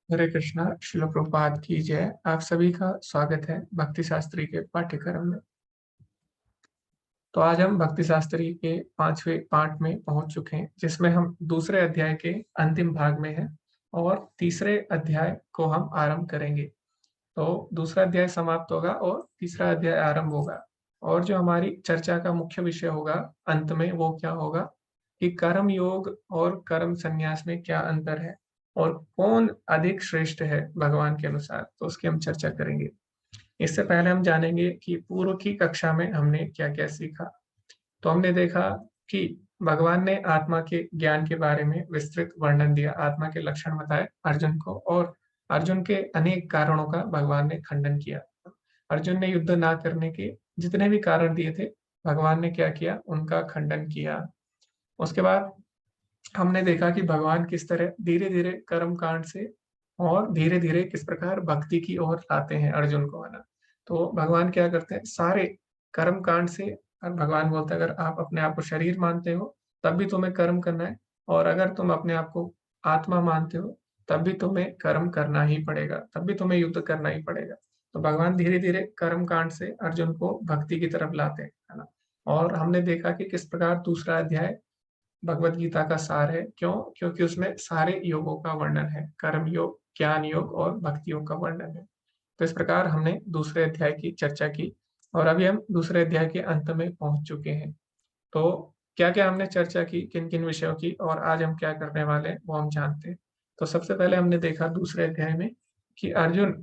हरे कृष्णा। श्रील प्रभुपाद की जय। आप सभी का स्वागत है भक्ति शास्त्री के पाठ्यक्रम में। तो आज हम भक्ति शास्त्री के 5वें पाठ में पहुंच चुके हैं, जिसमें हम दूसरे अध्याय के अंतिम भाग में हैं और तीसरे अध्याय को हम आरंभ करेंगे। तो दूसरा अध्याय समाप्त होगा और तीसरा अध्याय आरंभ होगा। और जो हमारी चर्चा का मुख्य विषय होगा अंत में, वो क्या होगा कि कर्म योग और कर्म संन्यास में क्या अंतर है और कौन अधिक श्रेष्ठ है भगवान के अनुसार, तो उसकी हम चर्चा करेंगे। इससे पहले हम जानेंगे कि पूर्व की कक्षा में हमने क्या क्या सीखा। तो हमने देखा कि भगवान ने आत्मा के ज्ञान के बारे में विस्तृत वर्णन दिया, आत्मा के लक्षण बताए अर्जुन को, और अर्जुन के अनेक कारणों का भगवान ने खंडन किया। अर्जुन ने युद्ध ना करने के जितने भी कारण दिए थे, भगवान ने क्या किया, उनका खंडन किया। उसके बाद हमने देखा कि भगवान किस तरह धीरे धीरे कर्म कांड से और धीरे धीरे किस प्रकार भक्ति की ओर लाते हैं अर्जुन को, है ना। तो भगवान क्या करते हैं, सारे कर्म कांड से, और भगवान बोलते हैं अगर आप अपने आप को शरीर मानते हो तब भी तुम्हें कर्म करना है, और अगर तुम अपने आप को आत्मा मानते हो तब भी तुम्हें कर्म करना ही पड़ेगा, तब भी तुम्हें युद्ध करना ही पड़ेगा। तो भगवान धीरे धीरे कर्म कांड से अर्जुन को भक्ति की तरफ लाते हैं, है ना। और हमने देखा कि किस प्रकार दूसरा अध्याय भगवत गीता का सार है। क्यों? क्योंकि उसमें सारे योगों का वर्णन है, कर्म योग, ज्ञान योग और भक्ति योग का वर्णन है। तो इस प्रकार हमने दूसरे अध्याय की चर्चा की और अभी हम दूसरे अध्याय के अंत में पहुंच चुके हैं। तो क्या क्या हमने चर्चा की, किन किन विषयों की, और आज हम क्या करने वाले हैं वो हम जानते हैं। तो सबसे पहले हमने देखा दूसरे अध्याय में कि अर्जुन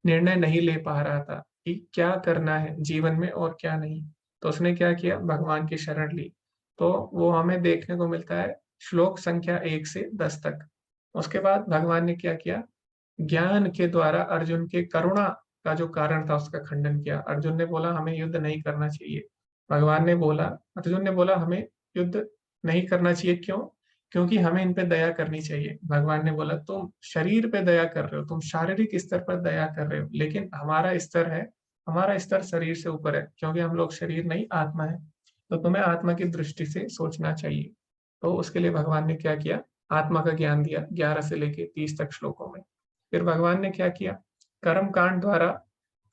निर्णय नहीं ले पा रहा था कि क्या करना है जीवन में और क्या नहीं। तो उसने क्या किया, भगवान की शरण ली। तो वो हमें देखने को मिलता है श्लोक संख्या 1 से 10 तक। उसके बाद भगवान ने क्या किया, ज्ञान के द्वारा अर्जुन के करुणा का जो कारण था उसका खंडन किया। अर्जुन ने बोला हमें युद्ध नहीं करना चाहिए। भगवान ने बोला, अर्जुन ने बोला हमें युद्ध नहीं करना चाहिए। क्यों? क्योंकि हमें इन पे दया करनी चाहिए। भगवान ने बोला तुम शरीर पे दया कर रहे हो, तुम शारीरिक स्तर पर दया कर रहे हो, लेकिन हमारा स्तर है, हमारा स्तर शरीर से ऊपर है, क्योंकि हम लोग शरीर नहीं आत्मा है। तो तुम्हें आत्मा की दृष्टि से सोचना चाहिए। तो उसके लिए भगवान ने क्या किया, आत्मा का ज्ञान दिया 11 से लेके 30 तक श्लोकों में। फिर भगवान ने क्या किया, कर्म कांड द्वारा,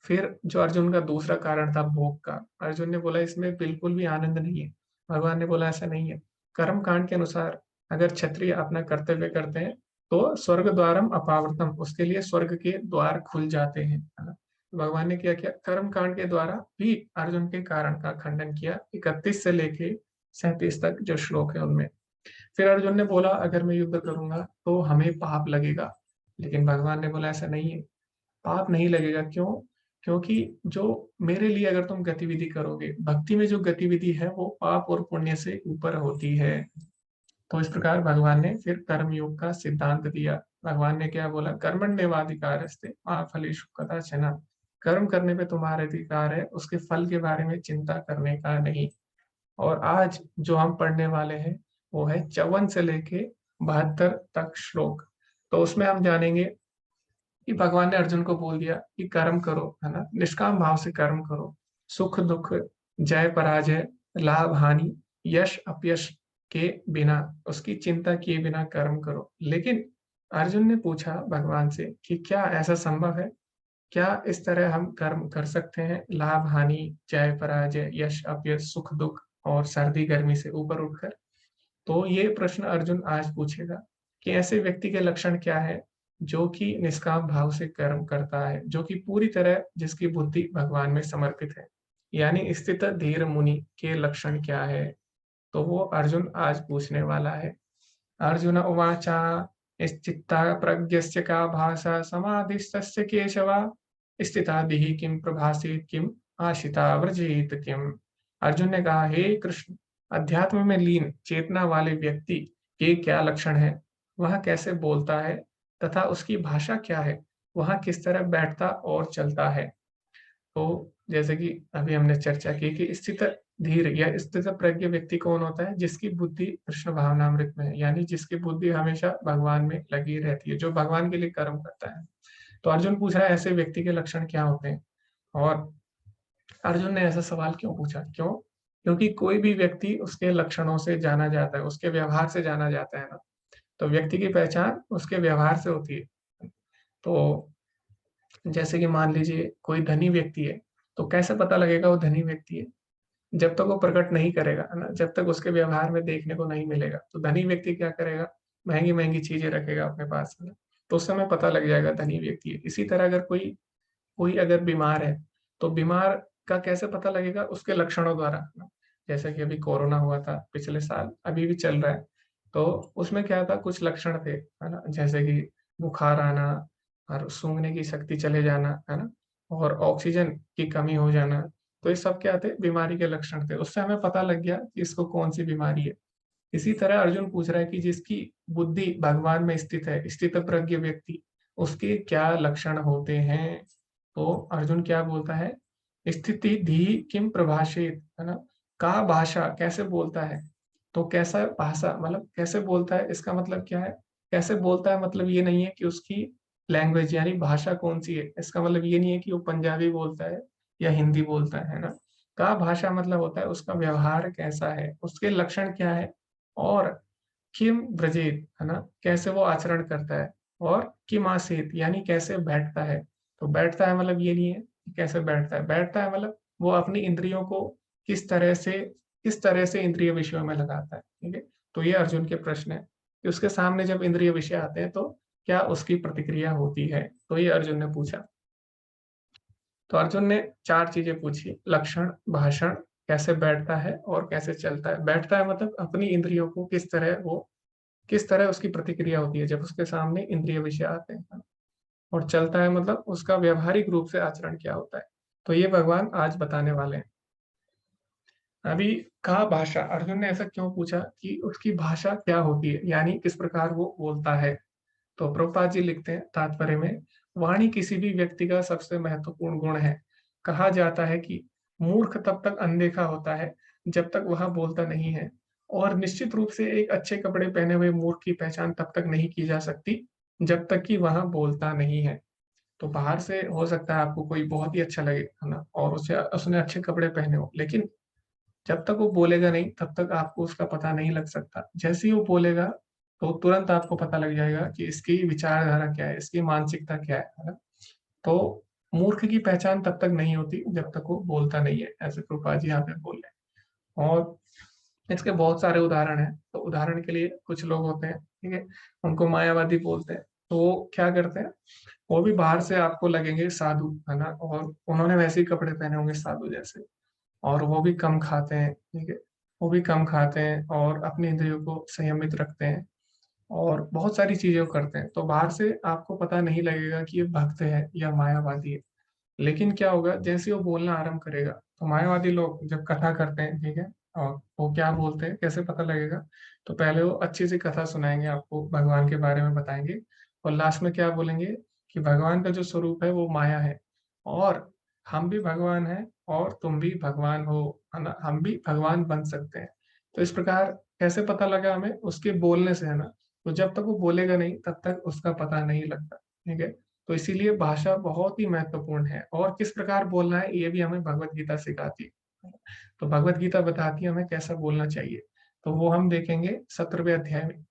फिर जो अर्जुन का दूसरा कारण था भोग का, अर्जुन ने बोला इसमें बिल्कुल भी आनंद नहीं है। भगवान ने बोला ऐसा नहीं है। कर्म कांड के अनुसार अगर क्षत्रिय अपना कर्तव्य करते हैं तो स्वर्ग द्वारम अपावृतम, उसके लिए स्वर्ग के द्वार खुल जाते हैं, है ना। तो भगवान ने क्या किया, कर्म कांड के द्वारा भी अर्जुन के कारण का खंडन किया 31 से लेके 37 तक जो श्लोक है उनमें। फिर अर्जुन ने बोला अगर मैं युद्ध करूंगा तो हमें पाप लगेगा, लेकिन भगवान ने बोला ऐसा नहीं है, पाप नहीं लगेगा। क्यों? क्योंकि जो मेरे लिए अगर तुम गतिविधि करोगे, भक्ति में जो गतिविधि है वो पाप और पुण्य से ऊपर होती है। तो इस प्रकार भगवान ने फिर कर्म योग का सिद्धांत दिया। भगवान ने क्या बोला, कर्मण्येवाधिकारस्ते मा फलेषु कदाचन, कर्म करने पे तुम्हारा अधिकार है, उसके फल के बारे में चिंता करने का नहीं। और आज जो हम पढ़ने वाले हैं वो है 54 से लेके 72 तक श्लोक। तो उसमें हम जानेंगे कि भगवान ने अर्जुन को बोल दिया कि कर्म करो, है ना, निष्काम भाव से कर्म करो, सुख दुख, जय पराजय, लाभ हानि, यश अपयश के बिना, उसकी चिंता किए बिना कर्म करो। लेकिन अर्जुन ने पूछा भगवान से कि क्या ऐसा संभव है, क्या इस तरह हम कर्म कर सकते हैं, लाभ हानि, जय पराजय, यश अपयश, सुख दुख और सर्दी गर्मी से ऊपर उठकर। तो ये प्रश्न अर्जुन आज पूछेगा कि ऐसे व्यक्ति के लक्षण क्या है जो कि निष्काम भाव से कर्म करता है, जो कि पूरी तरह जिसकी बुद्धि भगवान में समर्पित है, यानी स्थित धीर मुनि के लक्षण क्या है। तो वो अर्जुन आज पूछने वाला है। अर्जुन उवाचा चित्ता प्रज्ञस्य का भाषा समाधिस्तस्य केशवा, स्थिता दिहि किम प्रभासेत किम आशिता व्रजेत किम। अर्जुन ने कहा हे कृष्ण, अध्यात्म में लीन चेतना वाले व्यक्ति के क्या लक्षण है, वह कैसे बोलता है तथा उसकी भाषा क्या है, वह किस तरह बैठता और चलता है। तो जैसे कि अभी हमने चर्चा की कि स्थित धीर या स्थित प्रज्ञ व्यक्ति कौन होता है, जिसकी बुद्धि कृष्ण भावनामृत में है, यानी जिसकी बुद्धि हमेशा भगवान में लगी रहती है, जो भगवान के लिए कर्म करता है। तो अर्जुन पूछ रहा है ऐसे व्यक्ति के लक्षण क्या होते हैं। और अर्जुन ने ऐसा सवाल क्यों पूछा? क्यों? क्योंकि कोई भी व्यक्ति उसके लक्षणों से जाना जाता है, उसके व्यवहार से जाना जाता है ना। तो व्यक्ति की पहचान उसके व्यवहार से होती है। तो जैसे कि मान लीजिए कोई धनी व्यक्ति है, तो कैसे पता लगेगा वो धनी व्यक्ति है? जब तक वो प्रकट नहीं करेगा, है ना? जब तक उसके व्यवहार में देखने को नहीं मिलेगा, तो धनी व्यक्ति क्या करेगा? महँगी-महँगी चीज़ें रखेगा अपने पास, है ना? तो उस समय पता लग जाएगा धनी व्यक्ति है। इसी तरह अगर कोई कोई अगर बीमार है, तो बीमार का कैसे पता लगेगा? उसके लक्षणों द्वारा, है ना? जैसे कि अभी कोरोना हुआ था पिछले साल, अभी भी चल रहा है। तो उसमें क्या था, कुछ लक्षण थे, है ना? जैसे कि बुखार आना और सूंघने की शक्ति चले जाना, है ना? और ऑक्सीजन की कमी हो जाना। तो ये सब क्या थे? बीमारी के लक्षण थे। उससे हमें पता लग गया कि इसको कौन-सी बीमारी है। इसी तरह अर्जुन पूछ रहा है कि जिसकी बुद्धि भगवान में स्थित है, स्थितप्रज्ञ व्यक्ति, उसके क्या लक्षण होते हैं? तो अर्जुन क्या बोलता है? स्थिति धी किम प्रभाषेत, है ना? का भाषा कैसे बोलता है? तो कैसा भाषा मतलब कैसे बोलता है, इसका मतलब क्या है? कैसे बोलता है मतलब ये नहीं है कि उसकी लैंग्वेज यानी भाषा कौन-सी है, इसका मतलब ये नहीं है कि वो पंजाबी बोलता है या हिंदी बोलता है ना? का भाषा मतलब होता है उसका व्यवहार कैसा है, उसके लक्षण क्या है और किम ब्रजेत, है ना? कैसे वो आचरण करता है और किम आसीत यानी कैसे बैठता है। तो बैठता है मतलब ये नहीं है कि कैसे बैठता है, बैठता है मतलब वो अपनी इंद्रियों को किस तरह से किस तरह से इंद्रिय विषयों में लगाता है, ठीक है? तो ये अर्जुन के प्रश्न है कि उसके सामने जब इंद्रिय विषय आते हैं तो क्या उसकी प्रतिक्रिया होती है? तो ये अर्जुन ने पूछा। तो अर्जुन ने 4 चीज़ें पूछी, लक्षण, भाषण, कैसे बैठता है और कैसे चलता है। बैठता है मतलब अपनी इंद्रियों को किस तरह उसकी प्रतिक्रिया होती है जब उसके सामने इंद्रिय विषय आते हैं। और चलता है मतलब उसका व्यावहारिक रूप से आचरण क्या होता है। तो ये भगवान आज बताने वाले हैं। अभी कहा भाषा, अर्जुन ने ऐसा क्यों पूछा कि उसकी भाषा क्या होती है, यानी किस प्रकार वो बोलता है। तो प्रभुपाद जी लिखते हैं तात्पर्य में, वाणी किसी भी व्यक्ति का सबसे महत्वपूर्ण गुण है। कहा जाता है कि मूर्ख तब तक अनदेखा होता है जब तक वह बोलता नहीं है, और निश्चित रूप से एक अच्छे कपड़े पहने हुए मूर्ख की पहचान तब तक नहीं की जा सकती जब तक कि वह बोलता नहीं है। तो बाहर से हो सकता है आपको कोई बहुत ही अच्छा लगे, है ना? और उसे उसने अच्छे कपड़े पहने हो, लेकिन जब तक वो बोलेगा नहीं, तब तक आपको उसका पता नहीं लग सकता। जैसे ही वो बोलेगा, तो तुरंत आपको पता लग जाएगा कि इसकी विचारधारा क्या है, इसकी मानसिकता क्या है ना? तो मूर्ख की पहचान तब तक नहीं होती, जब तक वो बोलता नहीं है, ऐसे प्रभुपाद जी यहाँ पे बोल रहे हैं। और इसके बहुत सारे उदाहरण हैं। तो उदाहरण के लिए कुछ लोग होते हैं, ठीक है? उनको मायावादी बोलते हैं। तो वो क्या करते हैं, वो भी बाहर से आपको लगेंगे साधु, है ना? और उन्होंने वैसे ही कपड़े पहने होंगे साधु जैसे। और वो भी कम खाते हैं, ठीक है? वो भी कम खाते हैं और अपनी इंद्रियों को संयमित रखते हैं और बहुत सारी चीज़ें वो करते हैं। तो बाहर से आपको पता नहीं लगेगा कि ये भक्त है या मायावादी है। लेकिन क्या होगा, जैसे ही वो बोलना आरंभ करेगा, तो मायावादी लोग जब कथा करते हैं, ठीक है? और वो क्या बोलते हैं, कैसे पता लगेगा? तो पहले वो अच्छी सी कथा सुनाएँगे आपको, भगवान के बारे में बताएँगे और लास्ट में क्या बोलेंगे कि भगवान का जो स्वरूप है वो माया है और हम भी भगवान हैं और तुम भी भगवान हो, है ना? हम भी भगवान बन सकते हैं। तो इस प्रकार कैसे पता लगा हमें? उसके बोलने से, है ना? तो जब तक वो बोलेगा नहीं, तब तक उसका पता नहीं लगता, ठीक है? तो इसीलिए भाषा बहुत ही महत्वपूर्ण है और किस प्रकार बोलना है ये भी हमें भगवत गीता सिखाती है। तो भगवत गीता बताती है हमें कैसा बोलना चाहिए। तो वो हम देखेंगे 17वें अध्याय में।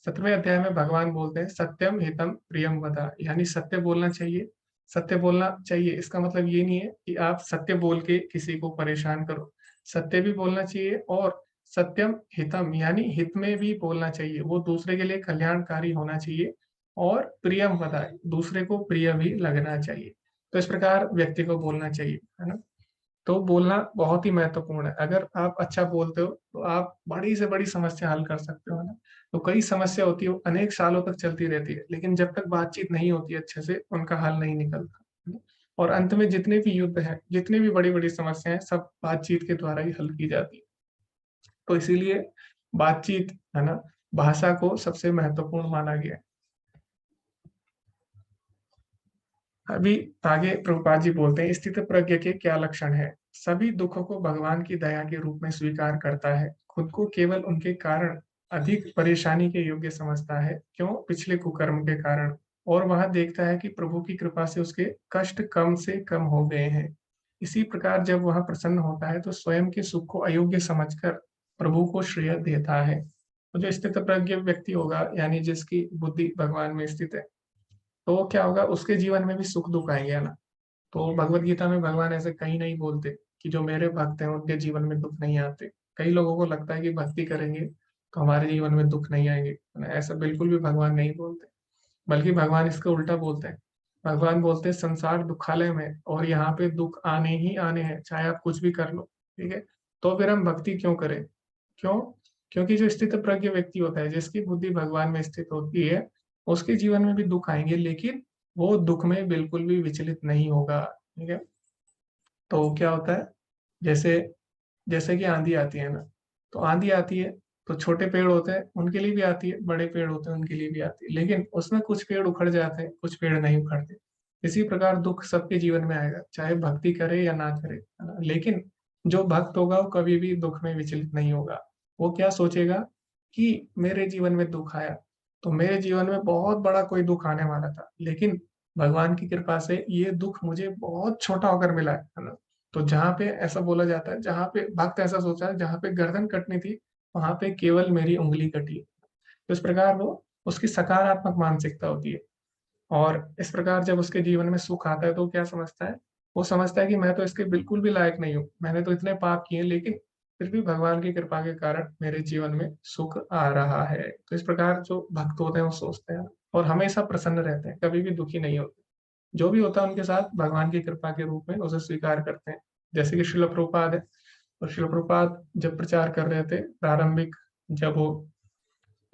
17वें अध्याय में भगवान बोलते हैं सत्यम हितम प्रियम वदा, यानी सत्य बोलना चाहिए। सत्य बोलना चाहिए इसका मतलब ये नहीं है कि आप सत्य बोल के किसी को परेशान करो। सत्य भी बोलना चाहिए और सत्यम हितम यानी हित में भी बोलना चाहिए। वो दूसरे के लिए कल्याणकारी होना चाहिए और प्रियम वदा दूसरे को प्रिय भी लगना चाहिए। तो इस प्रकार व्यक्ति को बोलना चाहिए, है ना? तो बोलना बहुत ही महत्वपूर्ण है। अगर आप अच्छा बोलते हो, तो आप बड़ी से बड़ी समस्या हल कर सकते हो, है ना? तो कई समस्या होती है, वो अनेक सालों तक चलती रहती है, लेकिन जब तक बातचीत नहीं होती अच्छे से, उनका हल नहीं निकलता, है ना? और अंत में जितने भी युद्ध हैं, जितनी भी बड़ी-बड़ी समस्याएँ हैं, सब बातचीत के द्वारा ही हल की जाती है। तो इसीलिए बातचीत, है ना, भाषा को सबसे महत्वपूर्ण माना गया है। अभी आगे प्रभुपाद जी बोलते हैं स्थितप्रज्ञ के क्या लक्षण है? सभी दुखों को भगवान की दया के रूप में स्वीकार करता है, खुद को केवल उनके कारण अधिक परेशानी के योग्य समझता है, क्यों? पिछले कुकर्म के कारण। और वह देखता है कि प्रभु की कृपा से उसके कष्ट कम से कम हो गए हैं। इसी प्रकार जब वह प्रसन्न होता है तो स्वयं के सुख को अयोग्य समझकर प्रभु को श्रेय देता है। तो जो स्थितप्रज्ञ व्यक्ति होगा यानी जिसकी बुद्धि भगवान में स्थित है, तो क्या होगा, उसके जीवन में भी सुख दुख आएंगे, है ना। तो भगवत गीता में भगवान ऐसे कहीं नहीं बोलते कि जो मेरे भक्त हैं उनके जीवन में दुख नहीं आते। कई लोगों को लगता है कि भक्ति करेंगे तो हमारे जीवन में दुख नहीं आएंगे, है ना। ऐसा बिल्कुल भी भगवान नहीं बोलते, बल्कि भगवान इसका उल्टा बोलते हैं। भगवान बोलते हैं संसार दुखालय में और यहाँ पे दुख आने ही आने हैं, चाहे आप कुछ भी कर लो, ठीक है। तो फिर हम भक्ति क्यों करें? क्यों? क्योंकि जो स्थित प्रज्ञ व्यक्ति होता है, जिसकी बुद्धि भगवान में स्थित होती है, उसके जीवन में भी दुख आएंगे, लेकिन वो दुख में बिल्कुल भी विचलित नहीं होगा, ठीक है। तो क्या होता है, जैसे जैसे कि आंधी आती है ना, तो आंधी आती है तो छोटे पेड़ होते हैं उनके लिए भी आती है, बड़े पेड़ होते हैं उनके लिए भी आती है, लेकिन उसमें कुछ पेड़ उखड़ जाते हैं, कुछ पेड़ नहीं उखड़ते। इसी प्रकार दुख सबके जीवन में आएगा, चाहे भक्ति करे या ना करे, है ना। लेकिन जो भक्त होगा वो कभी भी दुख में विचलित नहीं होगा। वो क्या सोचेगा कि मेरे जीवन में दुख आया तो मेरे जीवन में बहुत बड़ा कोई दुख आने वाला था, लेकिन भगवान की कृपा से ये दुख मुझे बहुत छोटा होकर मिला है ना। तो जहाँ पे ऐसा बोला जाता है, जहाँ पे भक्त ऐसा सोचा है, जहाँ पे गर्दन कटनी थी वहां पे केवल मेरी उंगली कटी। तो इस प्रकार वो, उसकी सकारात्मक मानसिकता होती है। और इस प्रकार जब उसके जीवन में सुख आता है तो क्या समझता है, वो समझता है कि मैं तो इसके बिल्कुल भी लायक नहीं हूँ, मैंने तो इतने पाप किए, लेकिन फिर भी भगवान की कृपा के कारण मेरे जीवन में सुख आ रहा है। तो इस प्रकार जो भक्त होते हैं वो सोचते हैं और हमेशा प्रसन्न रहते हैं, कभी भी दुखी नहीं होते। जो भी होता है उनके साथ भगवान की कृपा के रूप में उसे स्वीकार करते हैं। जैसे कि शिल प्रभुपाद है, और शिल प्रभुपाद जब प्रचार कर रहे थे, जब वो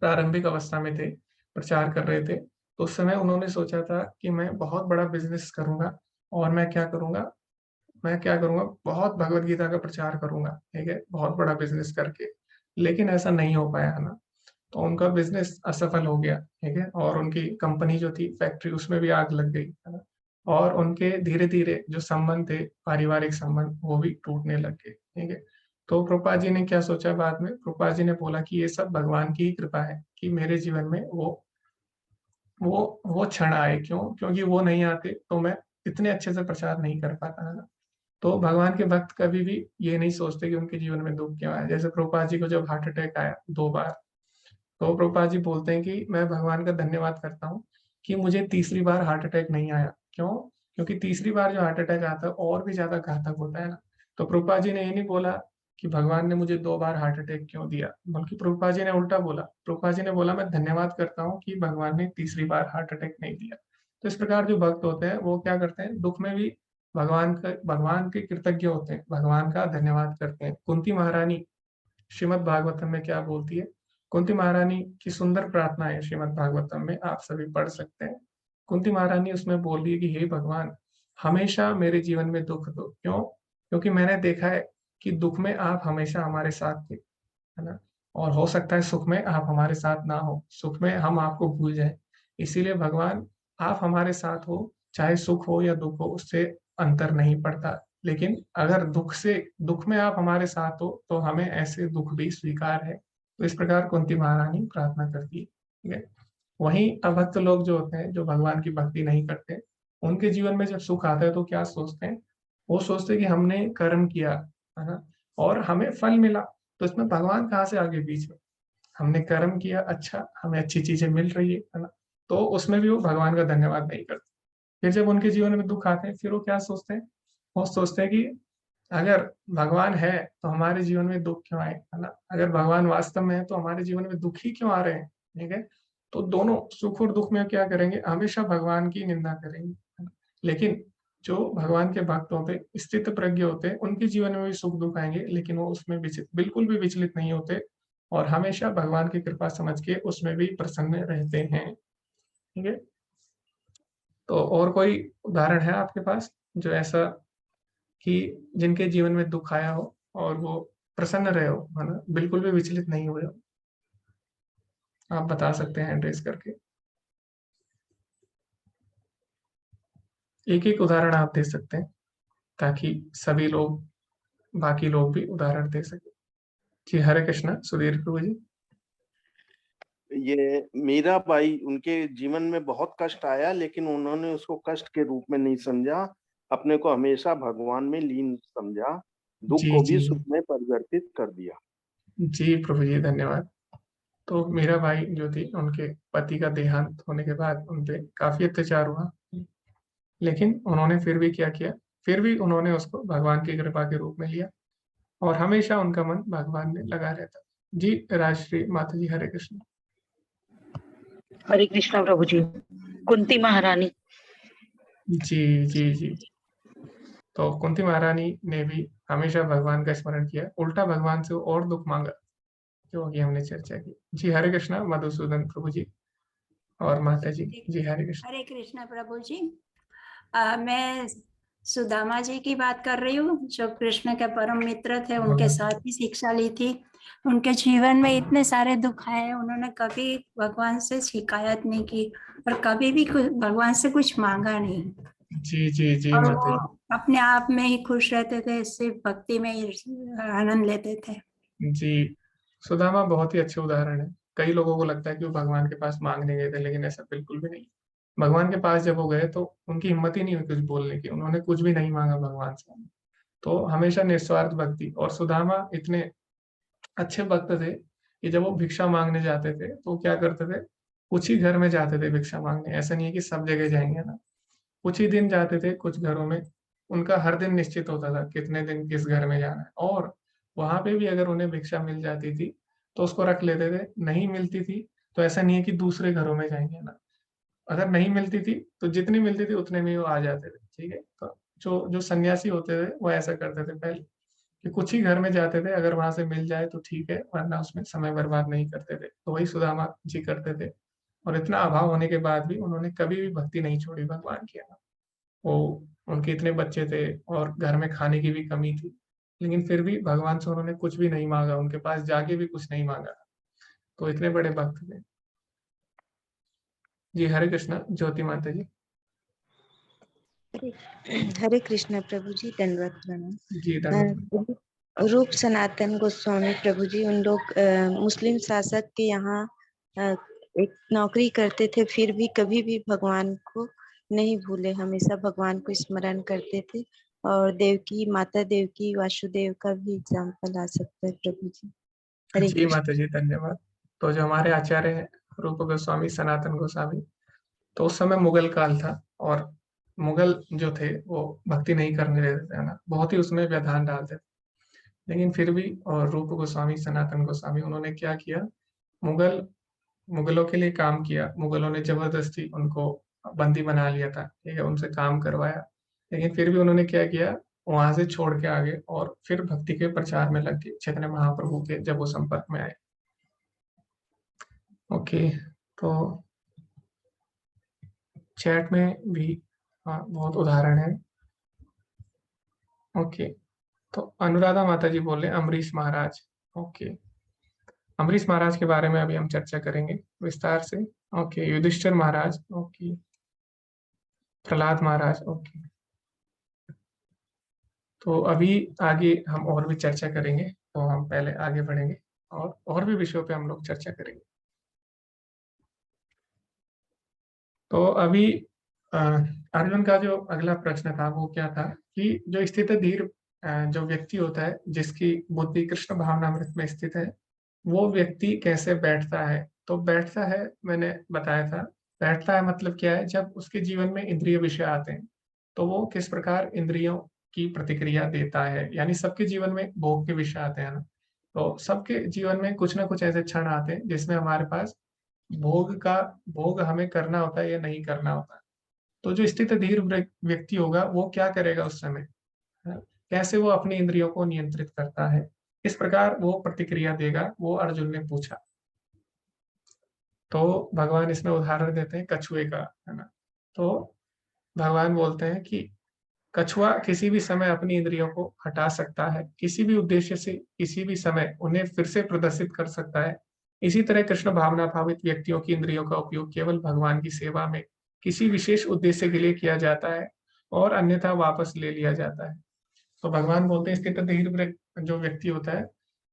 प्रारंभिक अवस्था में थे, प्रचार कर रहे थे, तो उस समय उन्होंने सोचा था कि मैं बहुत बड़ा बिजनेस करूंगा, और मैं क्या करूंगा, बहुत भगवत गीता का प्रचार करूंगा, ठीक है, बहुत बड़ा बिजनेस करके। लेकिन ऐसा नहीं हो पाया, है ना। तो उनका बिजनेस असफल हो गया, ठीक है, और उनकी कंपनी जो थी, फैक्ट्री, उसमें भी आग लग गई, है ना। और उनके धीरे धीरे जो संबंध थे, पारिवारिक संबंध, वो भी टूटने लग गए, ठीक है। तो प्रभुपाद जी ने क्या सोचा, बाद में प्रभुपाद जी ने बोला कि ये सब भगवान की ही कृपा है कि मेरे जीवन में वो क्षण आए। क्यों? क्योंकि वो नहीं आते तो मैं इतने अच्छे से प्रचार नहीं कर पाता, है ना। तो भगवान के भक्त कभी भी ये नहीं सोचते कि उनके जीवन में दुख क्यों आया। जैसे प्रभुपाद जी को जब हार्ट अटैक आया 2 बार, तो प्रभुपाद जी बोलते हैं कि मैं भगवान का धन्यवाद करता हूँ कि मुझे तीसरी बार हार्ट अटैक नहीं आया। क्यों? क्योंकि तीसरी बार जो हार्ट अटैक आता है और भी ज्यादा घातक होता है ना। तो प्रभुपाद जी ने ये नहीं बोला कि भगवान ने मुझे 2 बार हार्ट अटैक क्यों दिया, बल्कि प्रभुपाद जी ने उल्टा बोला। प्रभुपाद जी ने बोला मैं धन्यवाद करता हूँ कि भगवान ने तीसरी बार हार्ट अटैक नहीं दिया। तो इस प्रकार जो भक्त होते हैं वो क्या करते हैं, दुख में भी भगवान के कृतज्ञ होते हैं, भगवान का धन्यवाद करते हैं। कुंती महारानी श्रीमद् भागवतम में क्या बोलती है, कुंती महारानी की सुंदर प्रार्थना है श्रीमद् भागवतम में, आप सभी पढ़ सकते हैं। कुंती महारानी उसमें बोल रही है कि हे भगवान, हमेशा मेरे जीवन में दुख दो। क्यों? क्योंकि मैंने देखा है कि दुख में आप हमेशा हमारे साथ थे, है ना। और हो सकता है सुख में आप हमारे साथ ना हो, सुख में हम आपको भूल जाए। इसीलिए भगवान, आप हमारे साथ हो, चाहे सुख हो या दुख हो, उससे अंतर नहीं पड़ता। लेकिन अगर दुख में आप हमारे साथ हो तो हमें ऐसे दुख भी स्वीकार है। तो इस प्रकार कुंती महारानी प्रार्थना करती है, ठीक है। वहीं अभक्त लोग जो होते हैं, जो भगवान की भक्ति नहीं करते, उनके जीवन में जब सुख आता है तो क्या सोचते हैं, वो सोचते हैं कि हमने कर्म किया, है ना, और हमें फल मिला, तो इसमें भगवान कहाँ से आगे बीच में। हमने कर्म किया, अच्छा, हमें अच्छी चीजें मिल रही है ना। तो उसमें भी वो भगवान का धन्यवाद नहीं करते। फिर जब उनके जीवन में दुख आते हैं, फिर वो क्या सोचते हैं, वो सोचते हैं कि अगर भगवान है तो हमारे जीवन में दुख क्यों आए, है ना। अगर भगवान वास्तव में है तो हमारे जीवन में दुख ही क्यों आ रहे हैं, ठीक है। तो दोनों सुख और दुख में क्या करेंगे, हमेशा भगवान की निंदा करेंगे, है ना? लेकिन जो भगवान के भक्त होते, स्थित प्रज्ञ होते, उनके जीवन में भी सुख दुख आएंगे, लेकिन वो उसमें बिल्कुल भी विचलित नहीं होते, और हमेशा भगवान की कृपा समझ के उसमें भी प्रसन्न रहते हैं, ठीक है। तो और कोई उदाहरण है आपके पास जो ऐसा, कि जिनके जीवन में दुख आया हो और वो प्रसन्न रहे हो, है ना, बिल्कुल भी विचलित नहीं हुए हो? आप बता सकते हैं एड्रेस करके, एक एक उदाहरण आप दे सकते हैं, ताकि सभी लोग, बाकी लोग भी उदाहरण दे सके। जी, हरे कृष्णा, सुधीर प्रभु जी। ये मीराबाई, उनके जीवन में बहुत कष्ट आया, लेकिन उन्होंने उसको कष्ट के रूप में नहीं समझा, अपने को हमेशा भगवान में लीन समझा, दुख जी को भी जी। सुख में परिवर्तित कर दिया। जी प्रभु जी, धन्यवाद। तो मीरा भाई जो थी उनके पति का देहांत होने के बाद उन पे काफी अत्याचार हुआ, लेकिन उन्होंने फिर भी क्या किया, फिर भी उन्होंने उसको भगवान की कृपा के रूप में लिया और हमेशा उनका मन भगवान में लगा रहता। जी राजश्री माता जी, हरे कृष्ण। हरे कृष्णा प्रभु जी। कुंती महारानी। जी जी जी। तो कुंती महारानी ने भी हमेशा भगवान का स्मरण किया, उल्टा भगवान से और दुख मांगा, जो अभी हमने चर्चा की। जी हरे कृष्णा मधुसूदन प्रभु जी और माता जी। जी हरे कृष्ण। हरे कृष्णा प्रभु जी। मैं सुदामा जी की बात कर रही हूँ, जो कृष्ण के परम मित्र थे, उनके साथ ही शिक्षा ली थी। उनके जीवन में इतने सारे दुख आए, उन्होंने कभी भगवान से शिकायत नहीं की और कभी भी भगवान से कुछ मांगा नहीं। जी जी जी और माता वो अपने आप में ही खुश रहते थे, सिर्फ भक्ति में ही आनंद लेते थे। जी। सुदामा बहुत ही अच्छे उदाहरण है। कई लोगों को लगता है कि वो भगवान के पास मांगने गए थे, लेकिन ऐसा बिल्कुल भी नहीं। भगवान के पास जब वो गए तो उनकी हिम्मत ही नहीं हुई कुछ बोलने की, उन्होंने कुछ भी नहीं मांगा भगवान से। तो हमेशा निस्वार्थ भक्ति। और सुदामा इतने अच्छे भक्त थे कि जब वो भिक्षा मांगने जाते थे तो वो क्या करते थे, कुछ ही घर में जाते थे भिक्षा मांगने। ऐसा नहीं है कि सब जगह जाएंगे ना, कुछ ही दिन जाते थे कुछ घरों में। उनका हर दिन निश्चित होता था कितने दिन किस घर में जाना है, और वहां पे भी अगर उन्हें भिक्षा मिल जाती थी तो उसको रख लेते थे, नहीं मिलती थी तो ऐसा नहीं है कि दूसरे घरों में जाएंगे ना, अगर नहीं मिलती थी तो जितनी मिलती थी उतने में ही वो आ जाते थे। ठीक है, तो जो जो सन्यासी होते थे वो ऐसा करते थे पहले, कि कुछ ही घर में जाते थे, अगर वहां से मिल जाए तो ठीक है, वरना उसमें समय बर्बाद नहीं करते थे। तो वही सुदामा जी करते थे, और इतना अभाव होने के बाद भी उन्होंने कभी भी भक्ति नहीं छोड़ी भगवान की। वो उनके इतने बच्चे थे और घर में खाने की भी कमी थी, लेकिन फिर भी भगवान से उन्होंने कुछ भी नहीं मांगा, उनके पास जाके भी कुछ नहीं मांगा। तो इतने बड़े भक्त थे। जी हरे कृष्णा ज्योति माता जी। हरे कृष्ण प्रभु जी, दंडवत प्रणाम। जी धन्यवाद। रूप सनातन गोस्वामी प्रभु जी, उन लोग मुस्लिम शासक के यहाँ एक नौकरी करते थे, फिर भी कभी भी भगवान को नहीं भूले, हमेशा भगवान को स्मरण करते थे। और देवकी माता देवकी वासुदेव का भी एग्जाम्पल आ सकता है प्रभु जी। हरे जी कृष्ण। माता जी धन्यवाद। तो जो हमारे आचार्य हैं रूप गोस्वामी सनातन गोस्वामी, तो उस समय मुगल काल था, और मुगल जो थे वो भक्ति नहीं करने देते थे ना, बहुत ही उसमें व्यवधान डालते थे। लेकिन फिर भी और रूप गोस्वामी सनातन गोस्वामी उन्होंने क्या किया, मुगलों के लिए काम किया। मुगलों ने जबरदस्ती उनको बंदी बना लिया था, ठीक है, उनसे काम करवाया, लेकिन फिर भी उन्होंने क्या किया, वहां से छोड़ के आगे और फिर भक्ति के प्रचार में लग गए चैतन्य महाप्रभु के जब वो संपर्क में आए। ओके, तो चैट में भी बहुत उदाहरण है। ओके, तो अनुराधा माता जी बोले अमरीश महाराज। ओके, अमरीश महाराज के बारे में अभी हम चर्चा करेंगे विस्तार से। ओके, युधिष्ठिर महाराज। ओके, प्रहलाद महाराज। ओके, तो अभी आगे हम और भी चर्चा करेंगे, तो हम पहले आगे बढ़ेंगे और भी विषयों पे हम लोग चर्चा करेंगे। तो अभी अ, अर्जुन का जो अगला प्रश्न था वो क्या था, कि जो स्थित धीर जो व्यक्ति होता है, जिसकी बुद्धि कृष्ण भावनामृत में स्थित है, वो व्यक्ति कैसे बैठता है। तो बैठता है, मैंने बताया था, बैठता है मतलब क्या है, जब उसके जीवन में इंद्रिय विषय आते हैं तो वो किस प्रकार इंद्रियों की प्रतिक्रिया देता है। यानी सबके जीवन में भोग के विषय आते हैं ना, तो सबके जीवन में कुछ ना कुछ ऐसे क्षण आते हैं जिसमें हमारे पास भोग हमें करना होता है या नहीं करना होता है। तो जो स्थित धीर व्यक्ति होगा वो क्या करेगा उस समय, है? कैसे वो अपनी इंद्रियों को नियंत्रित करता है, इस प्रकार वो प्रतिक्रिया देगा, वो अर्जुन ने पूछा। तो भगवान इसमें उदाहरण देते हैं कछुए का, है ना। तो भगवान बोलते हैं कि कछुआ किसी भी समय अपनी इंद्रियों को हटा सकता है, किसी भी उद्देश्य से किसी भी समय उन्हें फिर से प्रदर्शित कर सकता है। इसी तरह कृष्ण भावना भावित व्यक्तियों की इंद्रियों का उपयोग केवल भगवान की सेवा में किसी विशेष उद्देश्य के लिए किया जाता है और अन्यथा वापस ले लिया जाता है। तो भगवान बोलते हैं स्थित धीर जो व्यक्ति होता है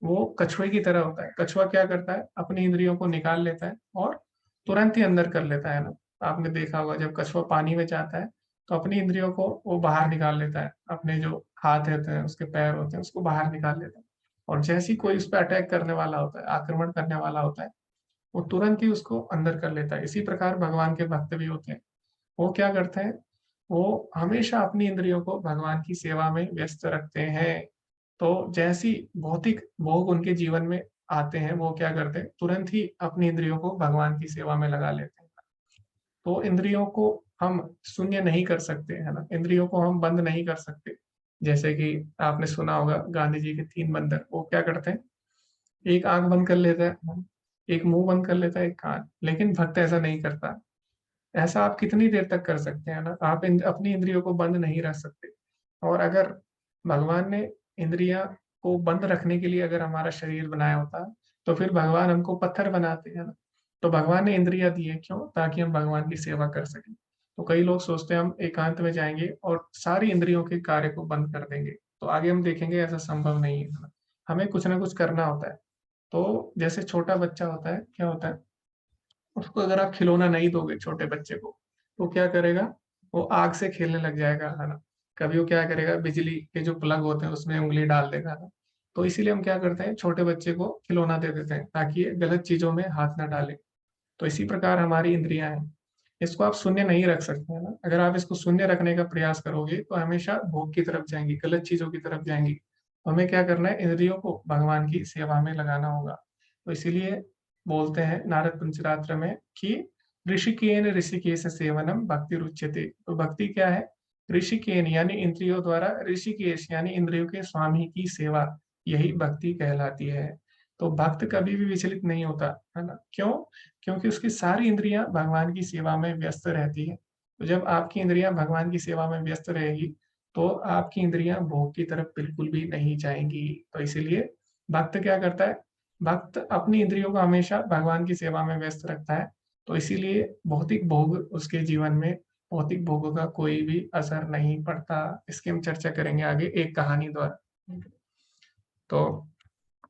वो कछुए की तरह होता है। कछुआ क्या करता है, अपनी इंद्रियों को निकाल लेता है और तुरंत ही अंदर कर लेता है ना। आपने देखा होगा जब कछुआ पानी में जाता है तो अपनी इंद्रियों को वो बाहर निकाल लेता है, अपने जो हाथ होते हैं उसके पैर होते हैं उसको बाहर निकाल लेता है। और जैसे ही कोई उस पर अटैक करने वाला होता है, आक्रमण करने वाला होता है, वो तुरंत ही उसको अंदर कर लेता है। इसी प्रकार भगवान के भक्त भी होते हैं। वो क्या करते हैं, वो हमेशा अपनी इंद्रियों को भगवान की सेवा में व्यस्त रखते हैं। तो जैसी भौतिक भोग उनके जीवन में आते हैं, वो क्या करते हैं, तुरंत ही अपनी इंद्रियों को भगवान की सेवा में लगा लेते हैं। तो इंद्रियों को हम शून्य नहीं कर सकते, है ना, इंद्रियों को हम बंद नहीं कर सकते। जैसे कि आपने सुना होगा गांधी जी के 3 बंदर, वो क्या करते हैं, एक आंख बंद कर लेता है, एक मुंह बंद कर लेता है, एक कान, लेकिन भक्त ऐसा नहीं करता। ऐसा आप कितनी देर तक कर सकते हैं ना, आप अपनी इंद्रियों को बंद नहीं रख सकते। और अगर भगवान ने इंद्रियां को बंद रखने के लिए अगर हमारा शरीर बनाया होता, तो फिर भगवान हमको पत्थर बनाते हैं ना। तो भगवान ने इंद्रियां दी है क्यों, ताकि हम भगवान की सेवा कर सकें। तो कई लोग सोचते हैं हम एकांत में जाएंगे और सारी इंद्रियों के कार्य को बंद कर देंगे, तो आगे हम देखेंगे ऐसा संभव नहीं है ना। हमें कुछ ना कुछ करना होता है। तो जैसे छोटा बच्चा होता है, क्या होता है, उसको अगर आप खिलौना नहीं दोगे छोटे बच्चे को, तो क्या करेगा, वो आग से खेलने लग जाएगा, है ना। कभी वो क्या करेगा, बिजली के जो प्लग होते हैं उसमें उंगली डाल देगा ना। तो इसीलिए हम क्या करते हैं, छोटे बच्चे को खिलौना दे देते हैं ताकि ये गलत चीजों में हाथ ना डाले। तो इसी प्रकार हमारी इंद्रियां हैं, इसको आप शून्य नहीं रख सकते, है ना। अगर आप इसको शून्य रखने का प्रयास करोगे तो हमेशा भोग की तरफ जाएंगी, गलत चीजों की तरफ जाएंगी। तो हमें क्या करना है, इंद्रियों को भगवान की सेवा में लगाना होगा। तो इसीलिए बोलते हैं नारद पंचरात्र में कि ऋषिकेन ऋषिकेश सेवनम भक्ति रुच्यते। तो भक्ति क्या है, ऋषिकेन यानी इंद्रियों द्वारा, ऋषिकेश यानी इंद्रियों के स्वामी की सेवा, यही भक्ति कहलाती है। तो भक्त कभी भी विचलित नहीं होता, है ना। क्यों, क्योंकि उसकी सारी इंद्रियां भगवान की सेवा में व्यस्त रहती है। तो जब आपकी इंद्रियां भगवान की सेवा में व्यस्त रहेगी, तो आपकी इंद्रियां भोग की तरफ बिल्कुल भी नहीं जाएंगी। तो इसीलिए भक्त क्या करता है, भक्त अपनी इंद्रियों को हमेशा भगवान की सेवा में व्यस्त रखता है। तो इसीलिए भौतिक भोग उसके जीवन में, भौतिक भोगों का कोई भी असर नहीं पड़ता। इसकी हम चर्चा करेंगे आगे एक कहानी द्वारा। तो